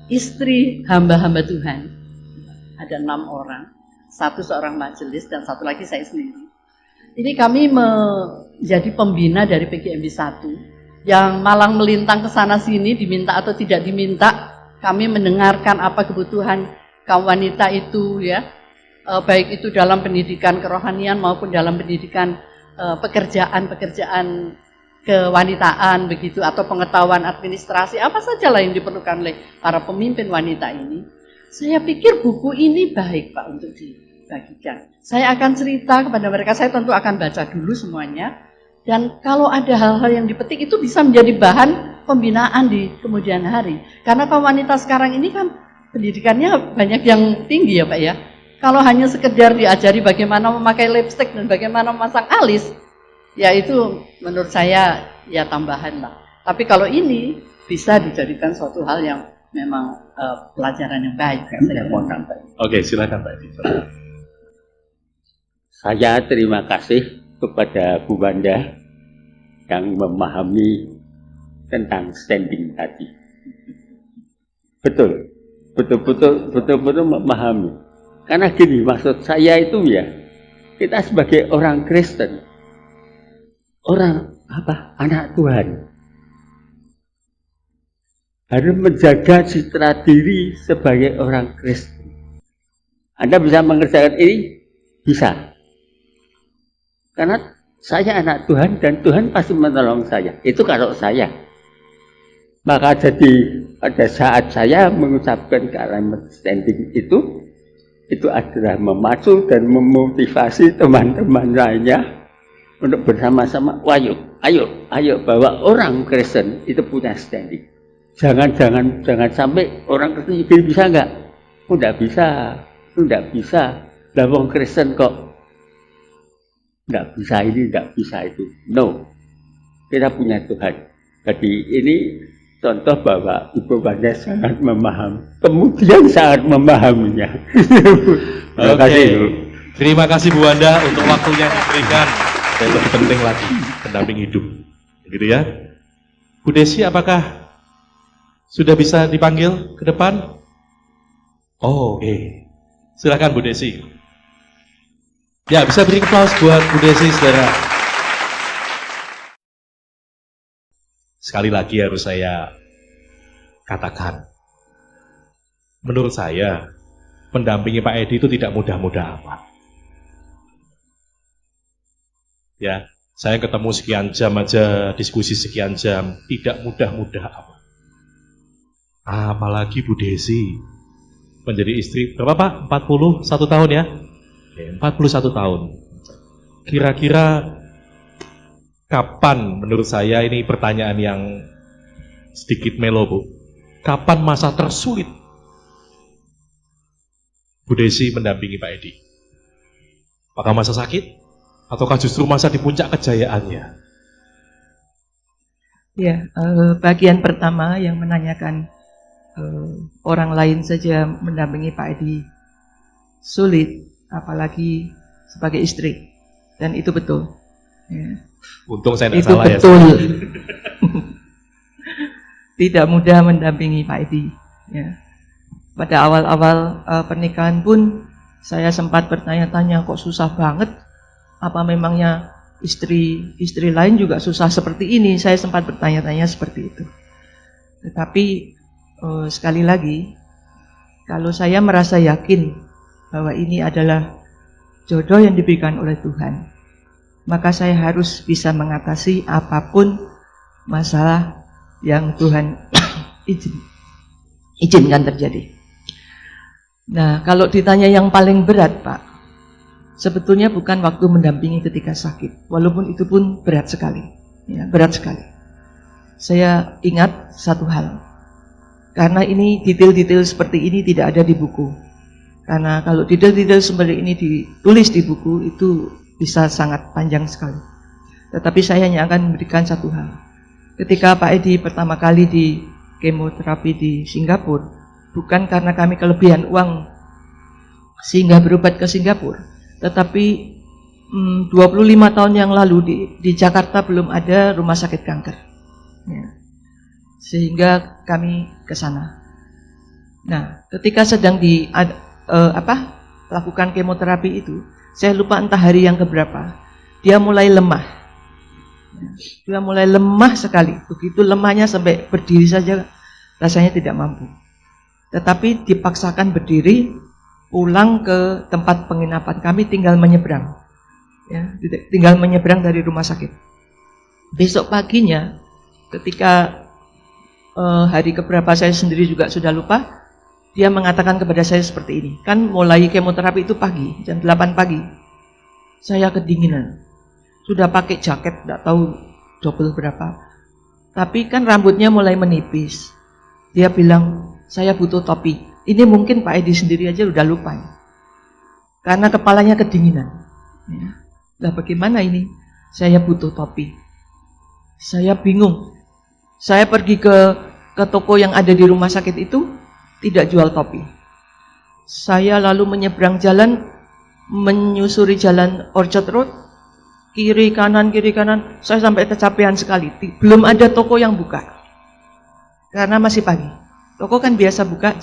istri hamba-hamba Tuhan. Ada 6 orang, 1 seorang majelis dan 1 lagi saya sendiri. Ini kami menjadi pembina dari PGMB 1 yang malang melintang ke sana sini, diminta atau tidak diminta, kami mendengarkan apa kebutuhan kaum wanita itu, ya, baik itu dalam pendidikan kerohanian maupun dalam pendidikan pekerjaan kewanitaan begitu, atau pengetahuan administrasi apa sajalah yang diperlukan oleh para pemimpin wanita ini. Saya pikir buku ini baik, Pak, untuk dibagikan. Saya akan cerita kepada mereka, saya tentu akan baca dulu semuanya, dan kalau ada hal-hal yang dipetik itu bisa menjadi bahan pembinaan di kemudian hari. Karena kaum wanita sekarang ini kan pendidikannya banyak yang tinggi ya, Pak ya. Kalau hanya sekedar diajari bagaimana memakai lipstick dan bagaimana memasang alis, ya itu menurut saya ya tambahan lah. Tapi kalau ini bisa dijadikan suatu hal yang memang pelajaran yang baik. Oke, silakan Pak Edi. Saya terima kasih kepada Bu Wanda yang memahami tentang standing tadi. Betul-betul memahami. Karena gini, maksud saya itu ya, kita sebagai orang Kristen, anak Tuhan, harus menjaga citra diri sebagai orang Kristen. Anda bisa mengerjakan ini? Bisa. Karena saya anak Tuhan dan Tuhan pasti menolong saya. Itu kalau saya. Maka jadi pada saat saya mengucapkan kalimat standing itu adalah memacu dan memotivasi teman-teman lainnya untuk bersama-sama, ayo bahwa orang Kristen itu punya standing. Jangan sampai orang Kristen juga bisa enggak? Enggak bisa. Lah wong Kristen kok enggak bisa ini, enggak bisa itu. No. Kita punya Tuhan. Jadi ini contoh bahwa Ibu Wanda sangat memahami. Kemudian sangat memahaminya. Terima kasih. Terima kasih Bu Wanda untuk waktunya yang diberikan. Dan lebih penting lagi, pendamping hidup. Gitu ya. Bu Desi, apakah sudah bisa dipanggil ke depan? Oh, oke. Silakan Bu Desi. Ya, bisa beri aplaus buat Bu Desi, saudara. Sekali lagi harus saya katakan, menurut saya, mendampingi Pak Edi itu tidak mudah-mudah amat. Ya, saya ketemu sekian jam aja, diskusi sekian jam, tidak mudah-mudah amat. Apalagi Bu Desi menjadi istri berapa Pak? 41 tahun ya? 41 tahun. Kira-kira kapan menurut saya ini pertanyaan yang sedikit melo Bu? kapan masa tersulit Bu Desi mendampingi Pak Edi? Apakah masa sakit? Ataukah justru masa di puncak kejayaannya? Ya, bagian pertama yang menanyakan orang lain saja mendampingi Pak Edi sulit, apalagi sebagai istri. Dan itu betul. Ya. Untung saya tidak Itu salah betul. ya. Tidak mudah mendampingi Pak Edi. Ya. Pada awal-awal pernikahan pun saya sempat bertanya-tanya, kok susah banget? Apa memangnya istri lain juga susah seperti ini? Saya sempat bertanya-tanya seperti itu. Tetapi sekali lagi, kalau saya merasa yakin bahwa ini adalah jodoh yang diberikan oleh Tuhan, maka saya harus bisa mengatasi apapun masalah yang Tuhan izinkan terjadi. Nah, kalau ditanya yang paling berat, Pak, sebetulnya bukan waktu mendampingi ketika sakit, walaupun itu pun berat sekali, ya, berat sekali. Saya ingat satu hal, karena ini detail-detail seperti ini tidak ada di buku. Karena kalau detail-detail seperti ini ditulis di buku, itu bisa sangat panjang sekali. Tetapi saya hanya akan memberikan satu hal. Ketika Pak Edi pertama kali di kemoterapi di Singapura, bukan karena kami kelebihan uang sehingga berobat ke Singapura, tetapi 25 tahun yang lalu di Jakarta belum ada rumah sakit kanker, ya. Sehingga kami ke sana. Nah, ketika sedang lakukan kemoterapi itu, saya lupa entah hari yang keberapa, dia mulai lemah. Dia mulai lemah sekali. Begitu lemahnya sampai berdiri saja rasanya tidak mampu. Tetapi dipaksakan berdiri, pulang ke tempat penginapan kami, tinggal menyeberang, ya, tinggal menyeberang dari rumah sakit. Besok paginya, ketika hari keberapa saya sendiri juga sudah lupa, dia mengatakan kepada saya seperti ini. Kan mulai kemoterapi itu pagi, jam 8 pagi. Saya kedinginan, sudah pakai jaket, tidak tahu double berapa. Tapi kan rambutnya mulai menipis. Dia bilang, saya butuh topi. Ini mungkin Pak Edi sendiri aja udah lupa ya. Karena kepalanya kedinginan. Ya. Lah bagaimana ini? Saya butuh topi. Saya bingung. Saya pergi ke toko yang ada di rumah sakit itu, tidak jual topi. Saya lalu menyeberang jalan, menyusuri jalan Orchard Road, kiri kanan, saya sampai kecapean sekali. Belum ada toko yang buka. Karena masih pagi. Toko kan biasa buka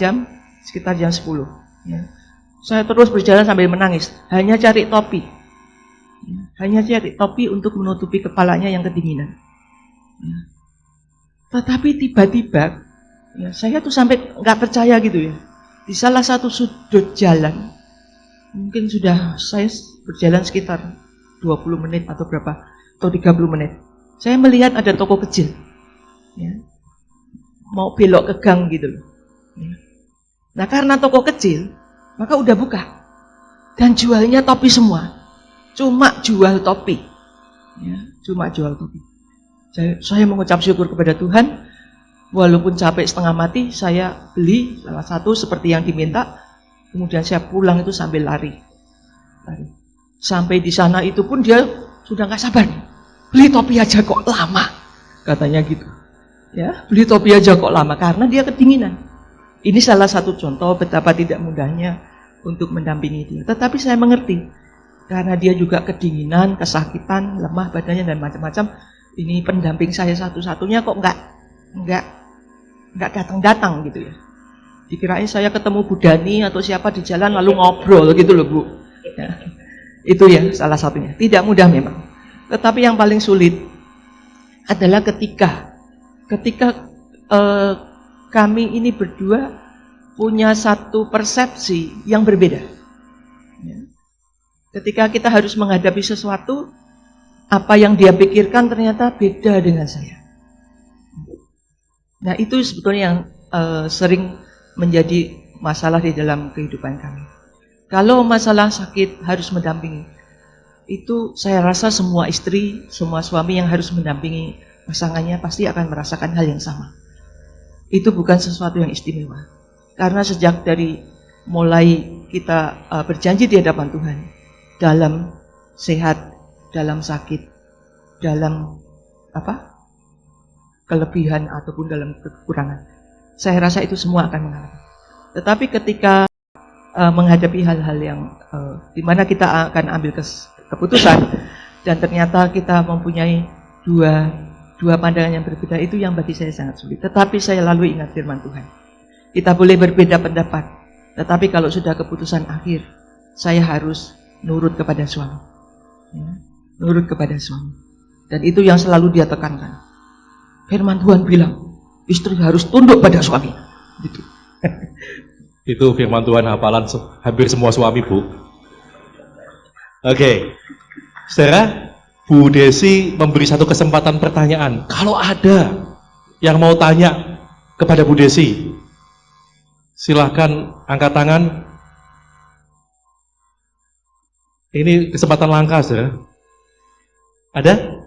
sekitar jam 10. Ya. Saya terus berjalan sambil menangis, hanya cari topi. Ya. Hanya cari topi untuk menutupi kepalanya yang kedinginan. Ya. Tetapi tiba-tiba, ya, saya tuh sampai nggak percaya gitu ya. Di salah satu sudut jalan, mungkin sudah saya berjalan sekitar 20 menit atau berapa, atau 30 menit. Saya melihat ada toko kecil. Ya. Mau belok ke gang gitu loh. Nah karena toko kecil, maka udah buka. Dan jualnya topi semua. Cuma jual topi. Ya, cuma jual topi. Saya mengucap syukur kepada Tuhan. Walaupun capek setengah mati, saya beli salah satu seperti yang diminta. Kemudian saya pulang itu sambil lari. Sampai di sana itu pun dia sudah gak sabar. Beli topi aja kok lama. Katanya gitu. Ya, beli topi aja kok lama karena dia kedinginan. Ini salah satu contoh betapa tidak mudahnya untuk mendampingi dia. Tetapi saya mengerti karena dia juga kedinginan, kesakitan, lemah badannya dan macam-macam. Ini pendamping saya satu-satunya kok enggak datang-datang gitu ya. Dikirain saya ketemu Bu Dani atau siapa di jalan lalu ngobrol gitu loh Bu. Ya. Itu ya salah satunya. Tidak mudah memang. Tetapi yang paling sulit adalah ketika kami ini berdua punya satu persepsi yang berbeda. Ketika kita harus menghadapi sesuatu, apa yang dia pikirkan ternyata beda dengan saya. Nah itu sebetulnya yang sering menjadi masalah di dalam kehidupan kami. Kalau masalah sakit harus mendampingi, itu saya rasa semua istri, semua suami yang harus mendampingi pasangannya pasti akan merasakan hal yang sama. itu bukan sesuatu yang istimewa. Karena sejak dari mulai kita berjanji di hadapan Tuhan, dalam sehat, dalam sakit, dalam kelebihan ataupun dalam kekurangan, saya rasa itu semua akan mengalami. Tetapi ketika menghadapi hal-hal yang di mana kita akan ambil keputusan dan ternyata kita mempunyai dua pandangan yang berbeda, itu yang bagi saya sangat sulit. Tetapi saya lalu ingat firman Tuhan. Kita boleh berbeda pendapat, tetapi kalau sudah keputusan akhir, saya harus nurut kepada suami. Ya, nurut kepada suami. Dan itu yang selalu dia tekankan. Firman Tuhan bilang, istri harus tunduk pada suami. Gitu. Itu firman Tuhan hafalan hampir semua suami, Bu. Oke. Saudara, Bu Desi memberi satu kesempatan pertanyaan. Kalau ada yang mau tanya kepada Bu Desi, silahkan angkat tangan. Ini kesempatan langka, saudara. Ada?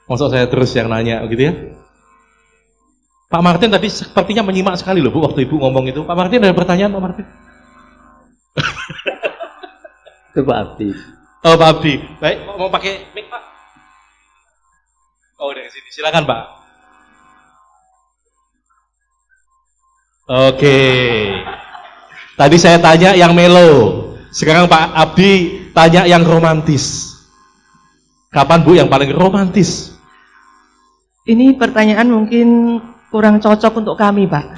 Maksud saya terus yang nanya, gitu ya? Pak Martin tadi sepertinya menyimak sekali loh, Bu, waktu Ibu ngomong itu. Pak Martin ada pertanyaan, Pak Martin? Itu Pak Abdi. Oh, Pak Abdi. Baik, mau pakai mic, Pak? Oh, dari sini. Silakan, Pak. Oke. Tadi saya tanya yang melo. Sekarang Pak Abdi tanya yang romantis. Kapan, Bu, yang paling romantis? Ini pertanyaan mungkin kurang cocok untuk kami, Pak.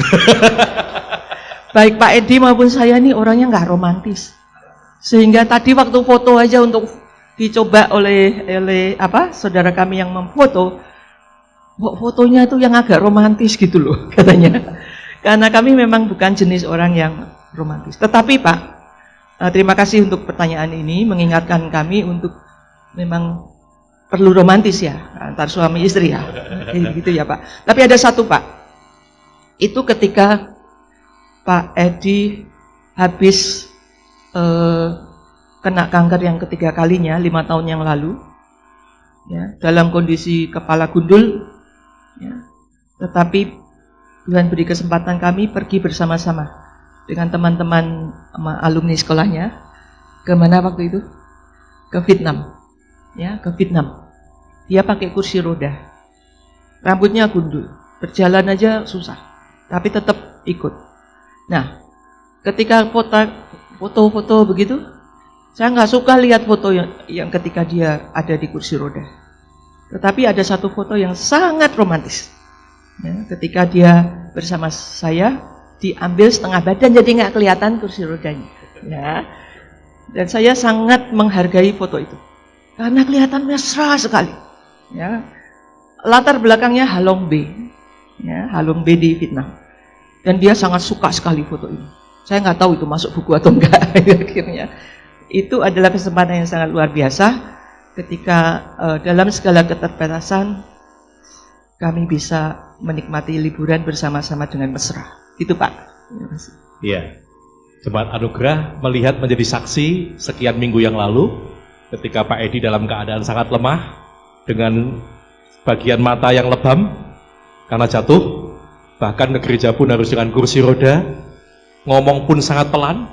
Baik Pak Edi maupun saya ini orangnya nggak romantis. Sehingga tadi waktu foto aja untuk dicoba oleh saudara kami yang memfoto, fotonya itu yang agak romantis gitu loh katanya. Karena kami memang bukan jenis orang yang romantis. Tetapi Pak, terima kasih untuk pertanyaan ini, mengingatkan kami untuk memang perlu romantis ya antar suami istri ya, gitu ya Pak. Tapi ada satu Pak, itu ketika Pak Edi habis kena kanker yang ketiga kalinya 5 tahun yang lalu, ya, dalam kondisi kepala gundul, ya, tetapi Tuhan beri kesempatan kami pergi bersama-sama dengan teman-teman alumni sekolahnya. Kemana waktu itu? Ke Vietnam, ya, ke Vietnam. Dia pakai kursi roda, rambutnya gundul, berjalan aja susah, tapi tetap ikut. Nah, ketika foto-foto begitu, saya nggak suka lihat foto yang ketika dia ada di kursi roda. Tetapi ada satu foto yang sangat romantis, ya, ketika dia bersama saya, diambil setengah badan jadi nggak kelihatan kursi rodanya. Ya. Dan saya sangat menghargai foto itu, karena kelihatan mesra sekali. Ya, latar belakangnya Halong Bay, ya, Halong Bay di Vietnam, dan dia sangat suka sekali foto ini. Saya nggak tahu itu masuk buku atau enggak. Akhirnya itu adalah kesempatan yang sangat luar biasa ketika dalam segala keterbatasan kami bisa menikmati liburan bersama-sama dengan mesra. Itu Pak. Terima kasih. Iya. Jemaat Anugerah melihat menjadi saksi sekian minggu yang lalu ketika Pak Edi dalam keadaan sangat lemah, dengan bagian mata yang lebam karena jatuh, bahkan ke gereja pun harus dengan kursi roda, ngomong pun sangat pelan.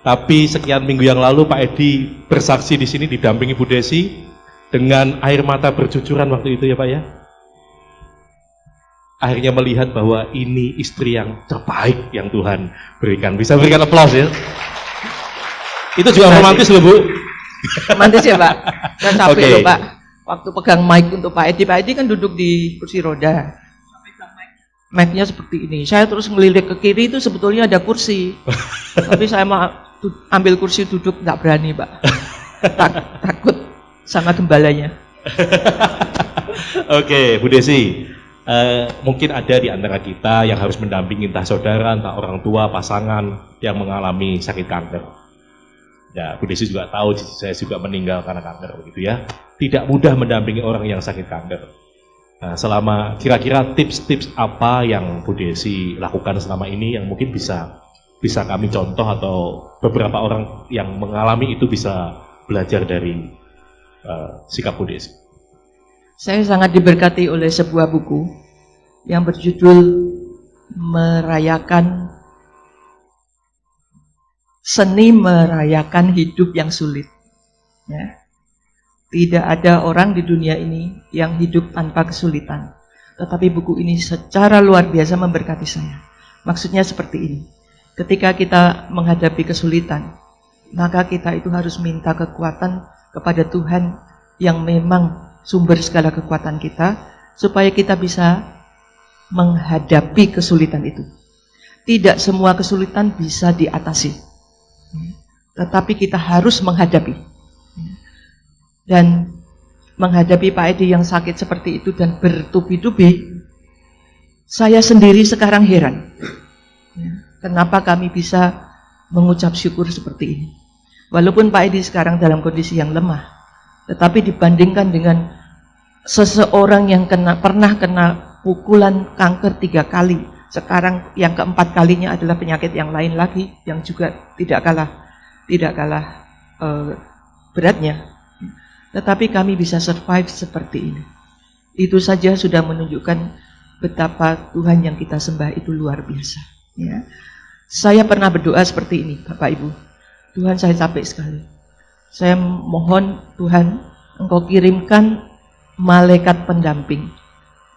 Tapi sekian minggu yang lalu Pak Edi bersaksi di sini didampingi Bu Desi dengan air mata bercucuran waktu itu ya Pak ya. Akhirnya melihat bahwa ini istri yang terbaik yang Tuhan berikan. Bisa berikan aplaus ya. Itu juga romantis loh Bu. Romantis ya Pak. Saya capek loh Pak. Waktu pegang mic untuk Pak Edi kan duduk di kursi roda. Mic-nya seperti ini. Saya terus ngelirik ke kiri, itu sebetulnya ada kursi. Tapi saya mau ambil kursi duduk, nggak berani Pak. Takut sama gembalanya. Oke, Bu Desi. Mungkin ada di antara kita yang harus mendampingi entah saudara, entah orang tua, pasangan yang mengalami sakit kanker. Ya, Bu Desi juga tahu saya juga meninggal karena kanker begitu ya. Tidak mudah mendampingi orang yang sakit kanker. Nah, selama kira-kira tips-tips apa yang Bu Desi lakukan selama ini yang mungkin bisa kami contoh atau beberapa orang yang mengalami itu bisa belajar dari sikap Bu Desi. Saya sangat diberkati oleh sebuah buku yang berjudul merayakan seni merayakan hidup yang sulit. Ya. Tidak ada orang di dunia ini yang hidup tanpa kesulitan. Tetapi buku ini secara luar biasa memberkati saya. Maksudnya seperti ini. Ketika kita menghadapi kesulitan, maka kita itu harus minta kekuatan kepada Tuhan yang memang sumber segala kekuatan kita, supaya kita bisa menghadapi kesulitan itu. Tidak semua kesulitan bisa diatasi, tetapi kita harus menghadapi. Dan menghadapi Pak Edi yang sakit seperti itu dan bertubi-tubi, saya sendiri sekarang heran. Kenapa kami bisa mengucap syukur seperti ini? Walaupun Pak Edi sekarang dalam kondisi yang lemah, tetapi dibandingkan dengan seseorang yang pernah kena pukulan kanker 3 kali, sekarang yang keempat kalinya adalah penyakit yang lain lagi, yang juga tidak kalah beratnya. Tetapi kami bisa survive seperti ini. Itu saja sudah menunjukkan betapa Tuhan yang kita sembah itu luar biasa. Ya. Saya pernah berdoa seperti ini, Bapak Ibu. Tuhan, saya capek sekali. Saya mohon Tuhan, Engkau kirimkan malaikat pendamping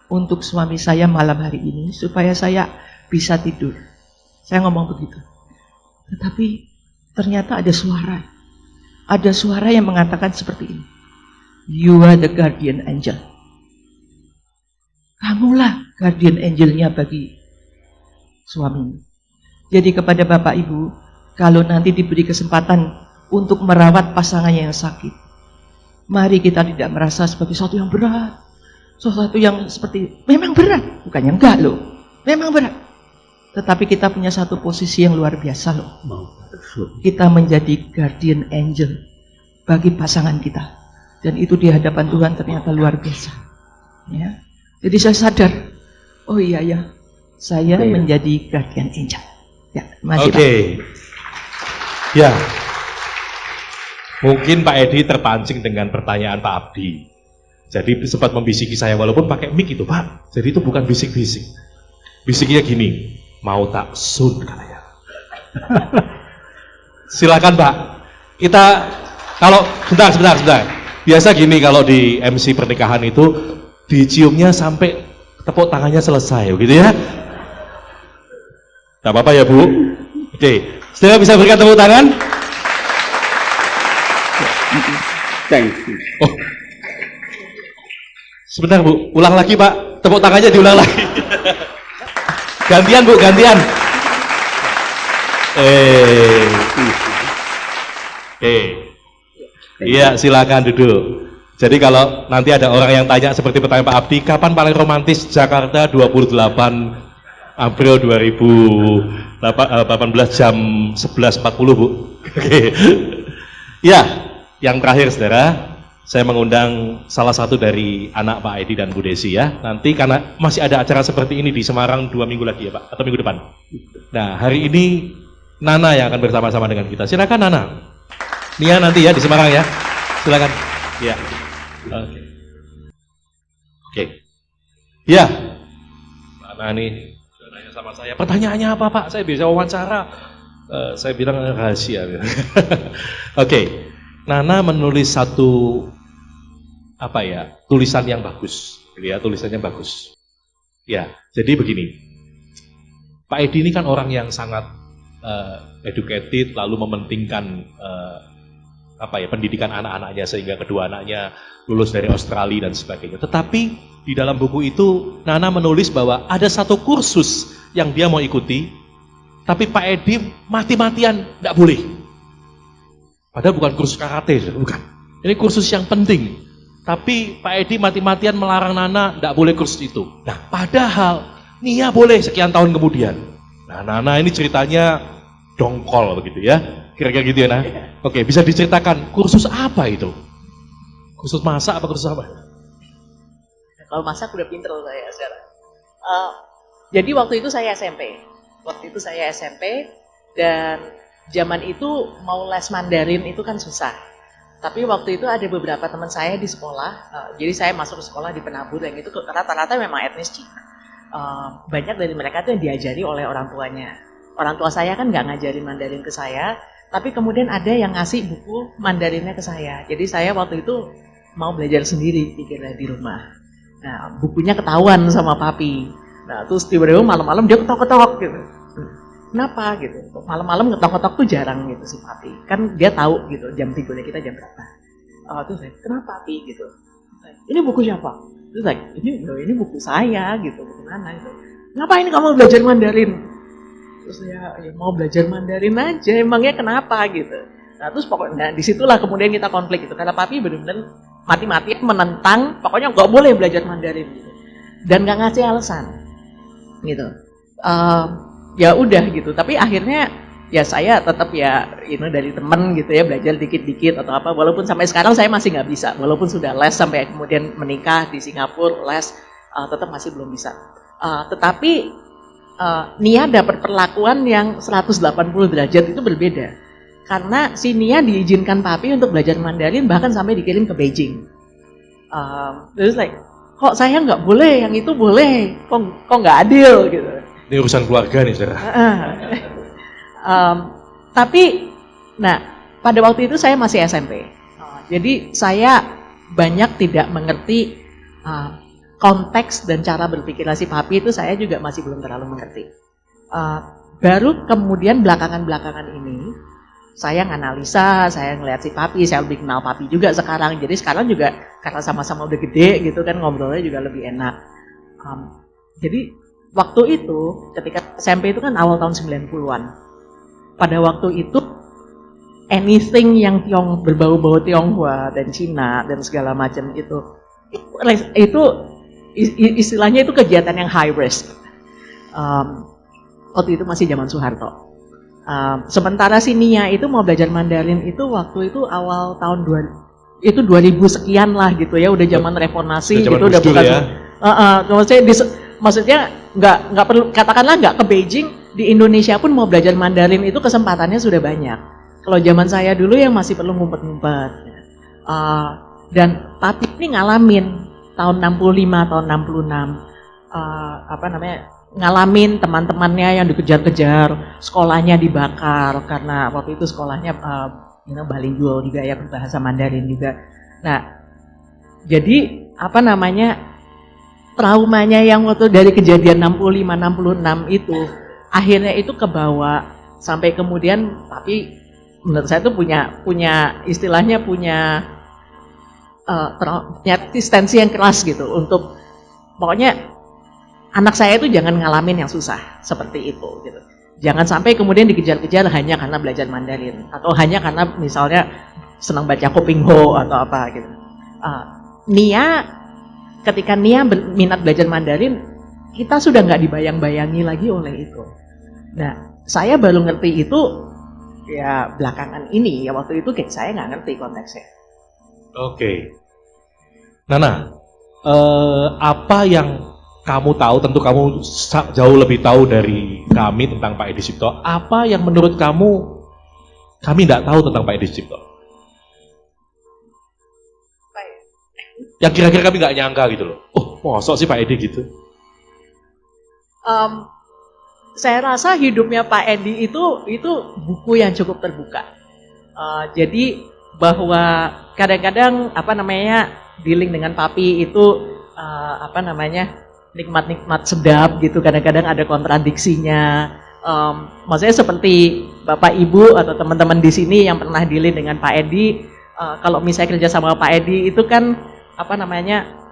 untuk suami saya malam hari ini, supaya saya bisa tidur. Saya ngomong begitu. Tetapi ternyata ada suara. Ada suara yang mengatakan seperti ini. You are the guardian angel. Kamulah guardian angelnya bagi suami. Jadi kepada Bapak Ibu, kalau nanti diberi kesempatan untuk merawat pasangannya yang sakit, mari kita tidak merasa sebagai sesuatu yang berat. Sesuatu yang seperti, memang berat. Bukannya enggak loh, memang berat. Tetapi kita punya satu posisi yang luar biasa loh. Kita menjadi guardian angel bagi pasangan kita. Dan itu di hadapan Tuhan ternyata luar biasa. Ya. Jadi saya sadar, oh iya ya, saya menjadi guardian angel. Ya, masih Oke. Ya. Mungkin Pak Edi terpancing dengan pertanyaan Pak Abdi. Jadi sempat membisiki saya, walaupun pakai mic itu Pak. Jadi itu bukan bisik-bisik. Bisiknya gini, mau tak sun katanya. Silakan Pak. Kita kalau sebentar. Biasa gini kalau di MC pernikahan itu diciumnya sampai tepuk tangannya selesai, begitu ya? Tak apa-apa ya Bu. Oke, saudara bisa berikan tepuk tangan? Thank you. Oh. Sebentar Bu, ulang lagi Pak. Tepuk tangannya diulang lagi. Gantian Bu, gantian. Iya, silakan duduk. Jadi kalau nanti ada orang yang tanya seperti pertanyaan Pak Abdi, kapan paling romantis Jakarta 28 April 2018 jam 11.40 Bu. Oke. Ya, yang terakhir saudara, saya mengundang salah satu dari anak Pak Edi dan Bu Desi ya. Nanti karena masih ada acara seperti ini di Semarang 2 minggu lagi ya Pak, atau minggu depan. Nah, hari ini Nana yang akan bersama-sama dengan kita. Silakan Nana. Nia nanti ya di Semarang ya. Silakan. Ya. Oke. Oke. Ya. Nana nih nanya sama saya. Pertanyaannya apa Pak? Saya bisa wawancara. Saya bilang rahasia. Oke. Nana menulis satu tulisan yang bagus. Ya, tulisannya bagus. Ya. Jadi begini. Pak Edi ini kan orang yang sangat educated, lalu mementingkan pendidikan anak-anaknya sehingga kedua anaknya lulus dari Australia dan sebagainya. Tetapi di dalam buku itu Nana menulis bahwa ada satu kursus yang dia mau ikuti, tapi Pak Edi mati-matian tidak boleh. Padahal bukan kursus karate, bukan. Ini kursus yang penting. Tapi Pak Edi mati-matian melarang Nana tidak boleh kursus itu. Nah, padahal Nia boleh sekian tahun kemudian. Nah, Nana ini ceritanya dongkol begitu ya. Kira-kira gitu ya, Nah. Oke, bisa diceritakan kursus apa itu? Kursus masak apa kursus apa? Kalau masak udah pinter saya sekarang. Jadi waktu itu saya SMP. Dan zaman itu mau les Mandarin itu kan susah. Tapi waktu itu ada beberapa teman saya di sekolah. Jadi saya masuk ke sekolah di Penabur yang itu rata-rata memang etnis Cina. banyak dari mereka tuh yang diajari oleh orang tuanya. Orang tua saya kan nggak ngajarin Mandarin ke saya, tapi kemudian ada yang ngasih buku Mandarinnya ke saya. Jadi saya waktu itu mau belajar sendiri pikirnya di rumah. Nah, bukunya ketahuan sama papi. Nah, terus tiba-tiba malam-malam dia ketok-ketok gitu. Kenapa gitu? Malam-malam ketok-ketok tuh jarang gitu si papi. Kan dia tahu gitu jam tidurnya kita jam berapa. Terus saya, kenapa papi gitu? Ini buku siapa? Terus saya, ini buku saya gitu. Buku mana gitu? Ngapain kamu belajar Mandarin? Terus ya mau belajar Mandarin aja, emangnya kenapa gitu. Nah terus pokoknya disitulah kemudian kita konflik gitu, karena papi benar-benar mati-mati menentang, pokoknya nggak boleh belajar Mandarin gitu. Dan nggak ngasih alasan gitu. Ya udah gitu, tapi akhirnya ya saya tetap ya dari temen gitu ya, belajar dikit-dikit atau apa, walaupun sampai sekarang saya masih nggak bisa, walaupun sudah les sampai kemudian menikah di Singapura, les tetap masih belum bisa. Tetapi Nia dapat perlakuan yang 180 derajat itu berbeda. Karena si Nia diizinkan papi untuk belajar Mandarin bahkan sampai dikirim ke Beijing. Terus kok saya nggak boleh, yang itu boleh, kok nggak adil gitu. Ini urusan keluarga nih, saudara. Tapi, pada waktu itu saya masih SMP. Jadi saya banyak tidak mengerti konteks dan cara berpikir si papi itu saya juga masih belum terlalu mengerti. Baru kemudian belakangan ini saya nganalisa, saya ngeliat si papi, saya lebih kenal papi juga sekarang. Jadi sekarang juga karena sama-sama udah gede gitu kan ngobrolnya juga lebih enak. Jadi waktu itu ketika SMP itu kan awal tahun 90-an. Pada waktu itu anything yang berbau-bau Tionghoa dan Cina dan segala macam itu istilahnya itu kegiatan yang high risk. Waktu itu masih zaman Soeharto. Sementara si Nia itu mau belajar Mandarin itu waktu itu awal tahun 2000 sekian lah gitu ya, udah zaman reformasi gitu, udah bukan ya. Maksudnya nggak perlu, katakanlah nggak ke Beijing, di Indonesia pun mau belajar Mandarin itu kesempatannya sudah banyak. Kalau zaman saya dulu yang masih perlu ngumpet-ngumpet. Dan papi ini ngalamin tahun 65, tahun 66, ngalamin teman-temannya yang dikejar-kejar, sekolahnya dibakar karena waktu itu sekolahnya bilingual juga ya, bahasa Mandarin juga. Nah, jadi traumanya yang waktu dari kejadian 65-66 itu akhirnya itu kebawa sampai kemudian papi menurut saya itu punya istilahnya punya resistensi yang keras gitu untuk pokoknya anak saya itu jangan ngalamin yang susah seperti itu gitu. Jangan sampai kemudian dikejar-kejar hanya karena belajar Mandarin atau hanya karena misalnya senang baca Koping Ho atau apa gitu. Ketika Nia minat belajar Mandarin, kita sudah nggak dibayang-bayangi lagi oleh itu. Nah, saya baru ngerti itu ya belakangan ini, ya waktu itu saya nggak ngerti konteksnya. Oke. Nana, apa yang kamu tahu, tentu kamu jauh lebih tahu dari kami tentang Pak Edi Sucipto. Apa yang menurut kamu kami tidak tahu tentang Pak Edi Sucipto? Yang kira-kira kami nggak nyangka gitu loh. Oh, mosok sih Pak Edi gitu? Saya rasa hidupnya Pak Edi itu buku yang cukup terbuka. Jadi bahwa kadang-kadang dealing dengan papi itu nikmat-nikmat sedap gitu, kadang-kadang ada kontradiksinya. Maksudnya seperti Bapak Ibu atau teman-teman di sini yang pernah dealing dengan Pak Edi, kalau misalnya kerja sama Pak Edi itu kan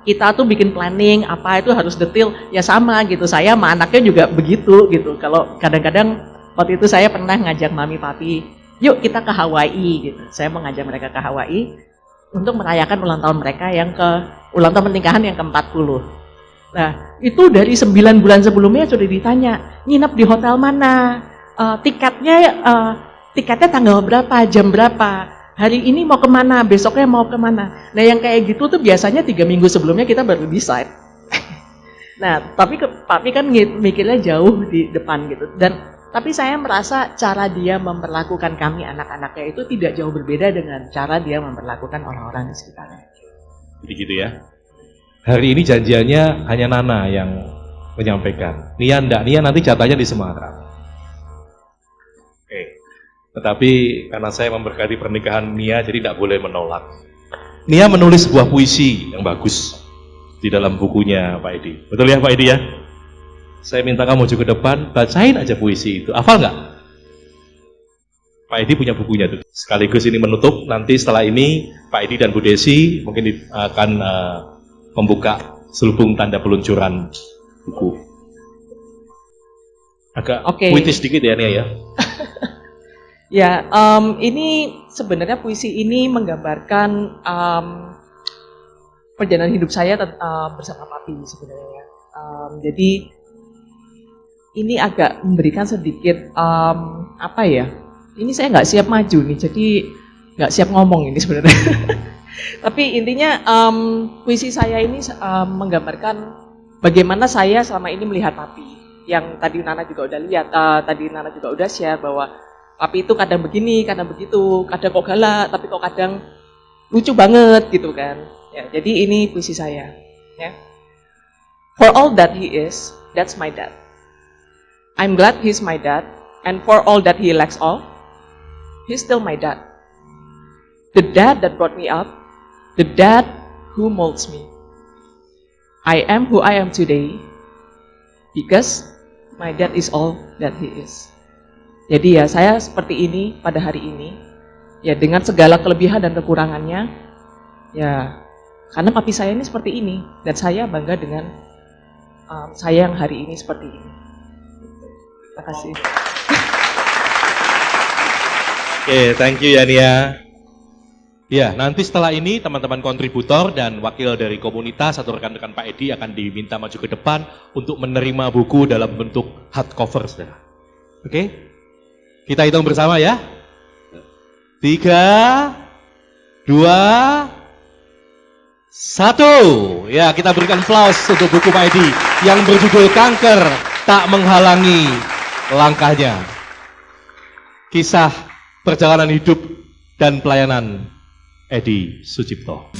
kita tuh bikin planning apa itu harus detail, ya sama gitu. Saya sama anaknya juga begitu gitu. Kalau kadang-kadang waktu itu saya pernah ngajak mami papi, yuk kita ke Hawaii gitu. Saya mau ngajak mereka ke Hawaii untuk merayakan ulang tahun mereka ulang tahun pernikahan yang ke-40. Nah, itu dari 9 bulan sebelumnya sudah ditanya, nginep di hotel mana, tiketnya tanggal berapa, jam berapa, hari ini mau kemana, besoknya mau kemana. Nah, yang kayak gitu tuh biasanya 3 minggu sebelumnya kita baru decide. Nah, tapi papi kan mikirnya jauh di depan gitu. Tapi saya merasa cara dia memperlakukan kami anak-anaknya itu tidak jauh berbeda dengan cara dia memperlakukan orang-orang di sekitarnya. Jadi gitu ya. Hari ini janjiannya hanya Nana yang menyampaikan. Nia enggak, Nia nanti jatahnya di Semarang. Oke. Tetapi karena saya memberkati pernikahan Nia, jadi tidak boleh menolak. Nia menulis sebuah puisi yang bagus di dalam bukunya Pak Edi. Betul ya Pak Edi ya? Saya minta kamu maju ke depan, bacain aja puisi itu. Hafal nggak? Pak Edi punya bukunya tuh. Sekaligus ini menutup, nanti setelah ini Pak Edi dan Bu Desi mungkin akan membuka selubung tanda peluncuran buku. Agak puitis sedikit ya Nia ya. Ya, ini sebenarnya puisi ini menggambarkan perjalanan hidup saya bersama Papi sebenarnya. Jadi ini agak memberikan sedikit apa ya? Ini saya nggak siap maju nih, jadi nggak siap ngomong ini sebenarnya. Tapi intinya puisi saya ini menggambarkan bagaimana saya selama ini melihat Papi. Yang tadi Nana juga udah lihat, tadi Nana juga udah share bahwa Papi itu kadang begini, kadang begitu, kadang kok galak, tapi kok kadang lucu banget gitu kan. Ya, jadi ini puisi saya. Ya. For all that he is, that's my dad. I'm glad he's my dad, and for all that he lacks all, he's still my dad. The dad that brought me up, the dad who molds me. I am who I am today because my dad is all that he is. Jadi ya saya seperti ini pada hari ini, ya dengan segala kelebihan dan kekurangannya, ya karena papi saya ini seperti ini, dan saya bangga dengan saya yang hari ini seperti ini. Terima kasih. Oke, thank you ya Nia. Ya, nanti setelah ini teman-teman kontributor dan wakil dari komunitas atau rekan-rekan Pak Edi akan diminta maju ke depan untuk menerima buku dalam bentuk hardcover, saudara. Oke? Kita hitung bersama ya. 3, 2, 1. Ya, kita berikan aplaus untuk buku Pak Edi yang berjudul Kanker Tak Menghalangi Langkahnya. Kisah perjalanan hidup dan pelayanan Edi Sucipto.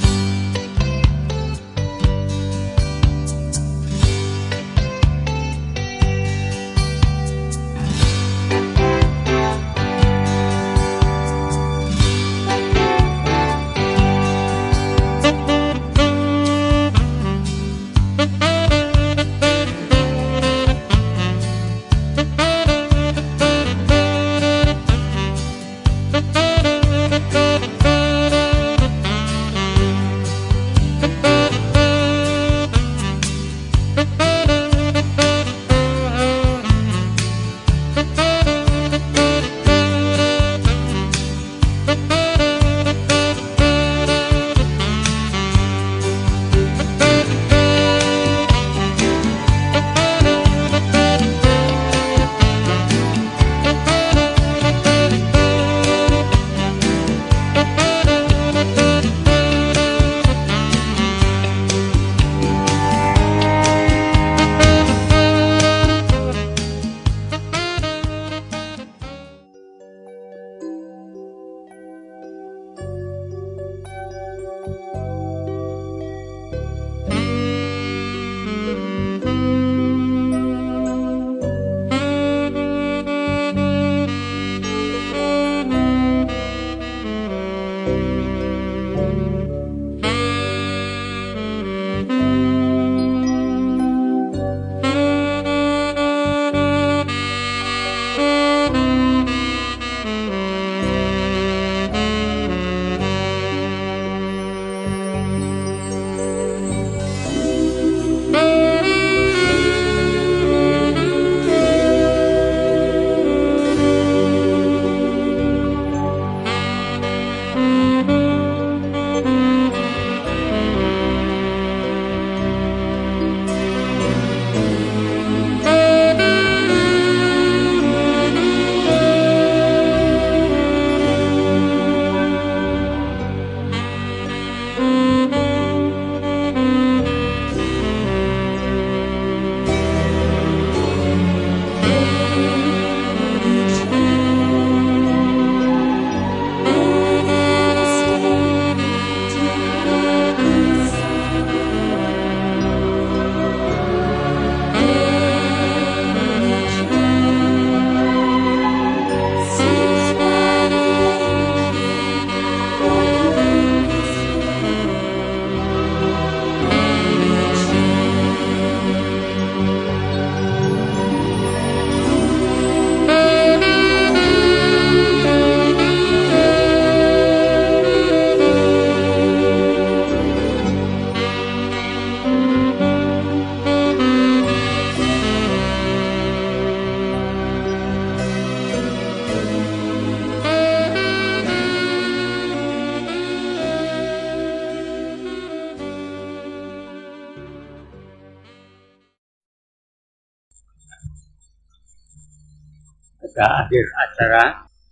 pada akhir acara,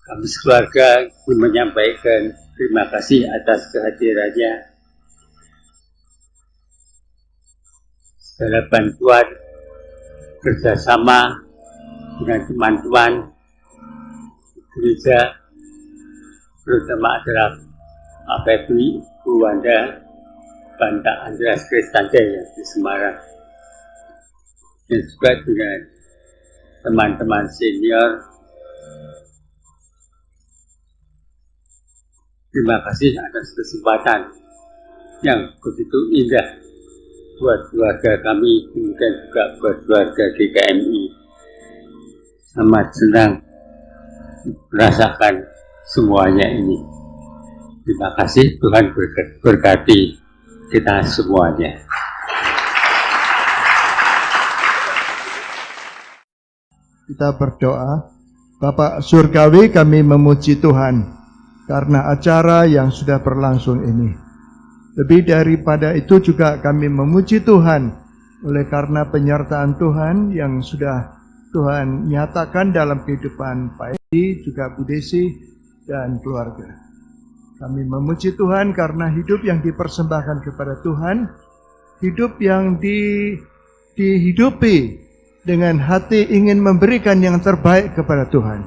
kami sekeluarga ingin menyampaikan terima kasih atas kehadirannya, segala bantuan, kerjasama dengan teman-teman gereja, terutama adalah Bapak Ibu Wanda Banta Andreas Kristante yang di Semarang, dan juga dengan teman-teman senior. Terima kasih atas kesempatan yang begitu indah buat keluarga kami, kemudian juga buat keluarga GKMI. Sangat senang merasakan semuanya ini. Terima kasih, Tuhan berkati kita semuanya. Kita berdoa. Bapak Surgawi, kami memuji Tuhan karena acara yang sudah berlangsung ini. Lebih daripada itu juga kami memuji Tuhan oleh karena penyertaan Tuhan yang sudah Tuhan nyatakan dalam kehidupan Pak Edi, juga Bu Desi, dan keluarga. Kami memuji Tuhan karena hidup yang dipersembahkan kepada Tuhan, hidup yang dihidupi dengan hati ingin memberikan yang terbaik kepada Tuhan.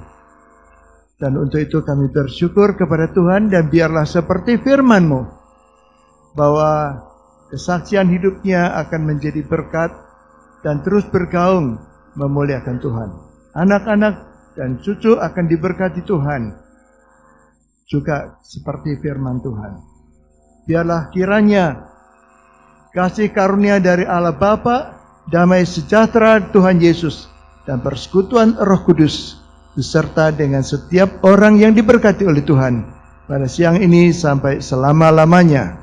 Dan untuk itu kami bersyukur kepada Tuhan, dan biarlah seperti firman-Mu, bahwa kesaksian hidupnya akan menjadi berkat dan terus bergaung memuliakan Tuhan. Anak-anak dan cucu akan diberkati Tuhan, juga seperti firman Tuhan. Biarlah kiranya kasih karunia dari Allah Bapa, damai sejahtera Tuhan Yesus, dan persekutuan Roh Kudus beserta dengan setiap orang yang diberkati oleh Tuhan pada siang ini sampai selama-lamanya.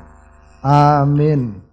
Amin.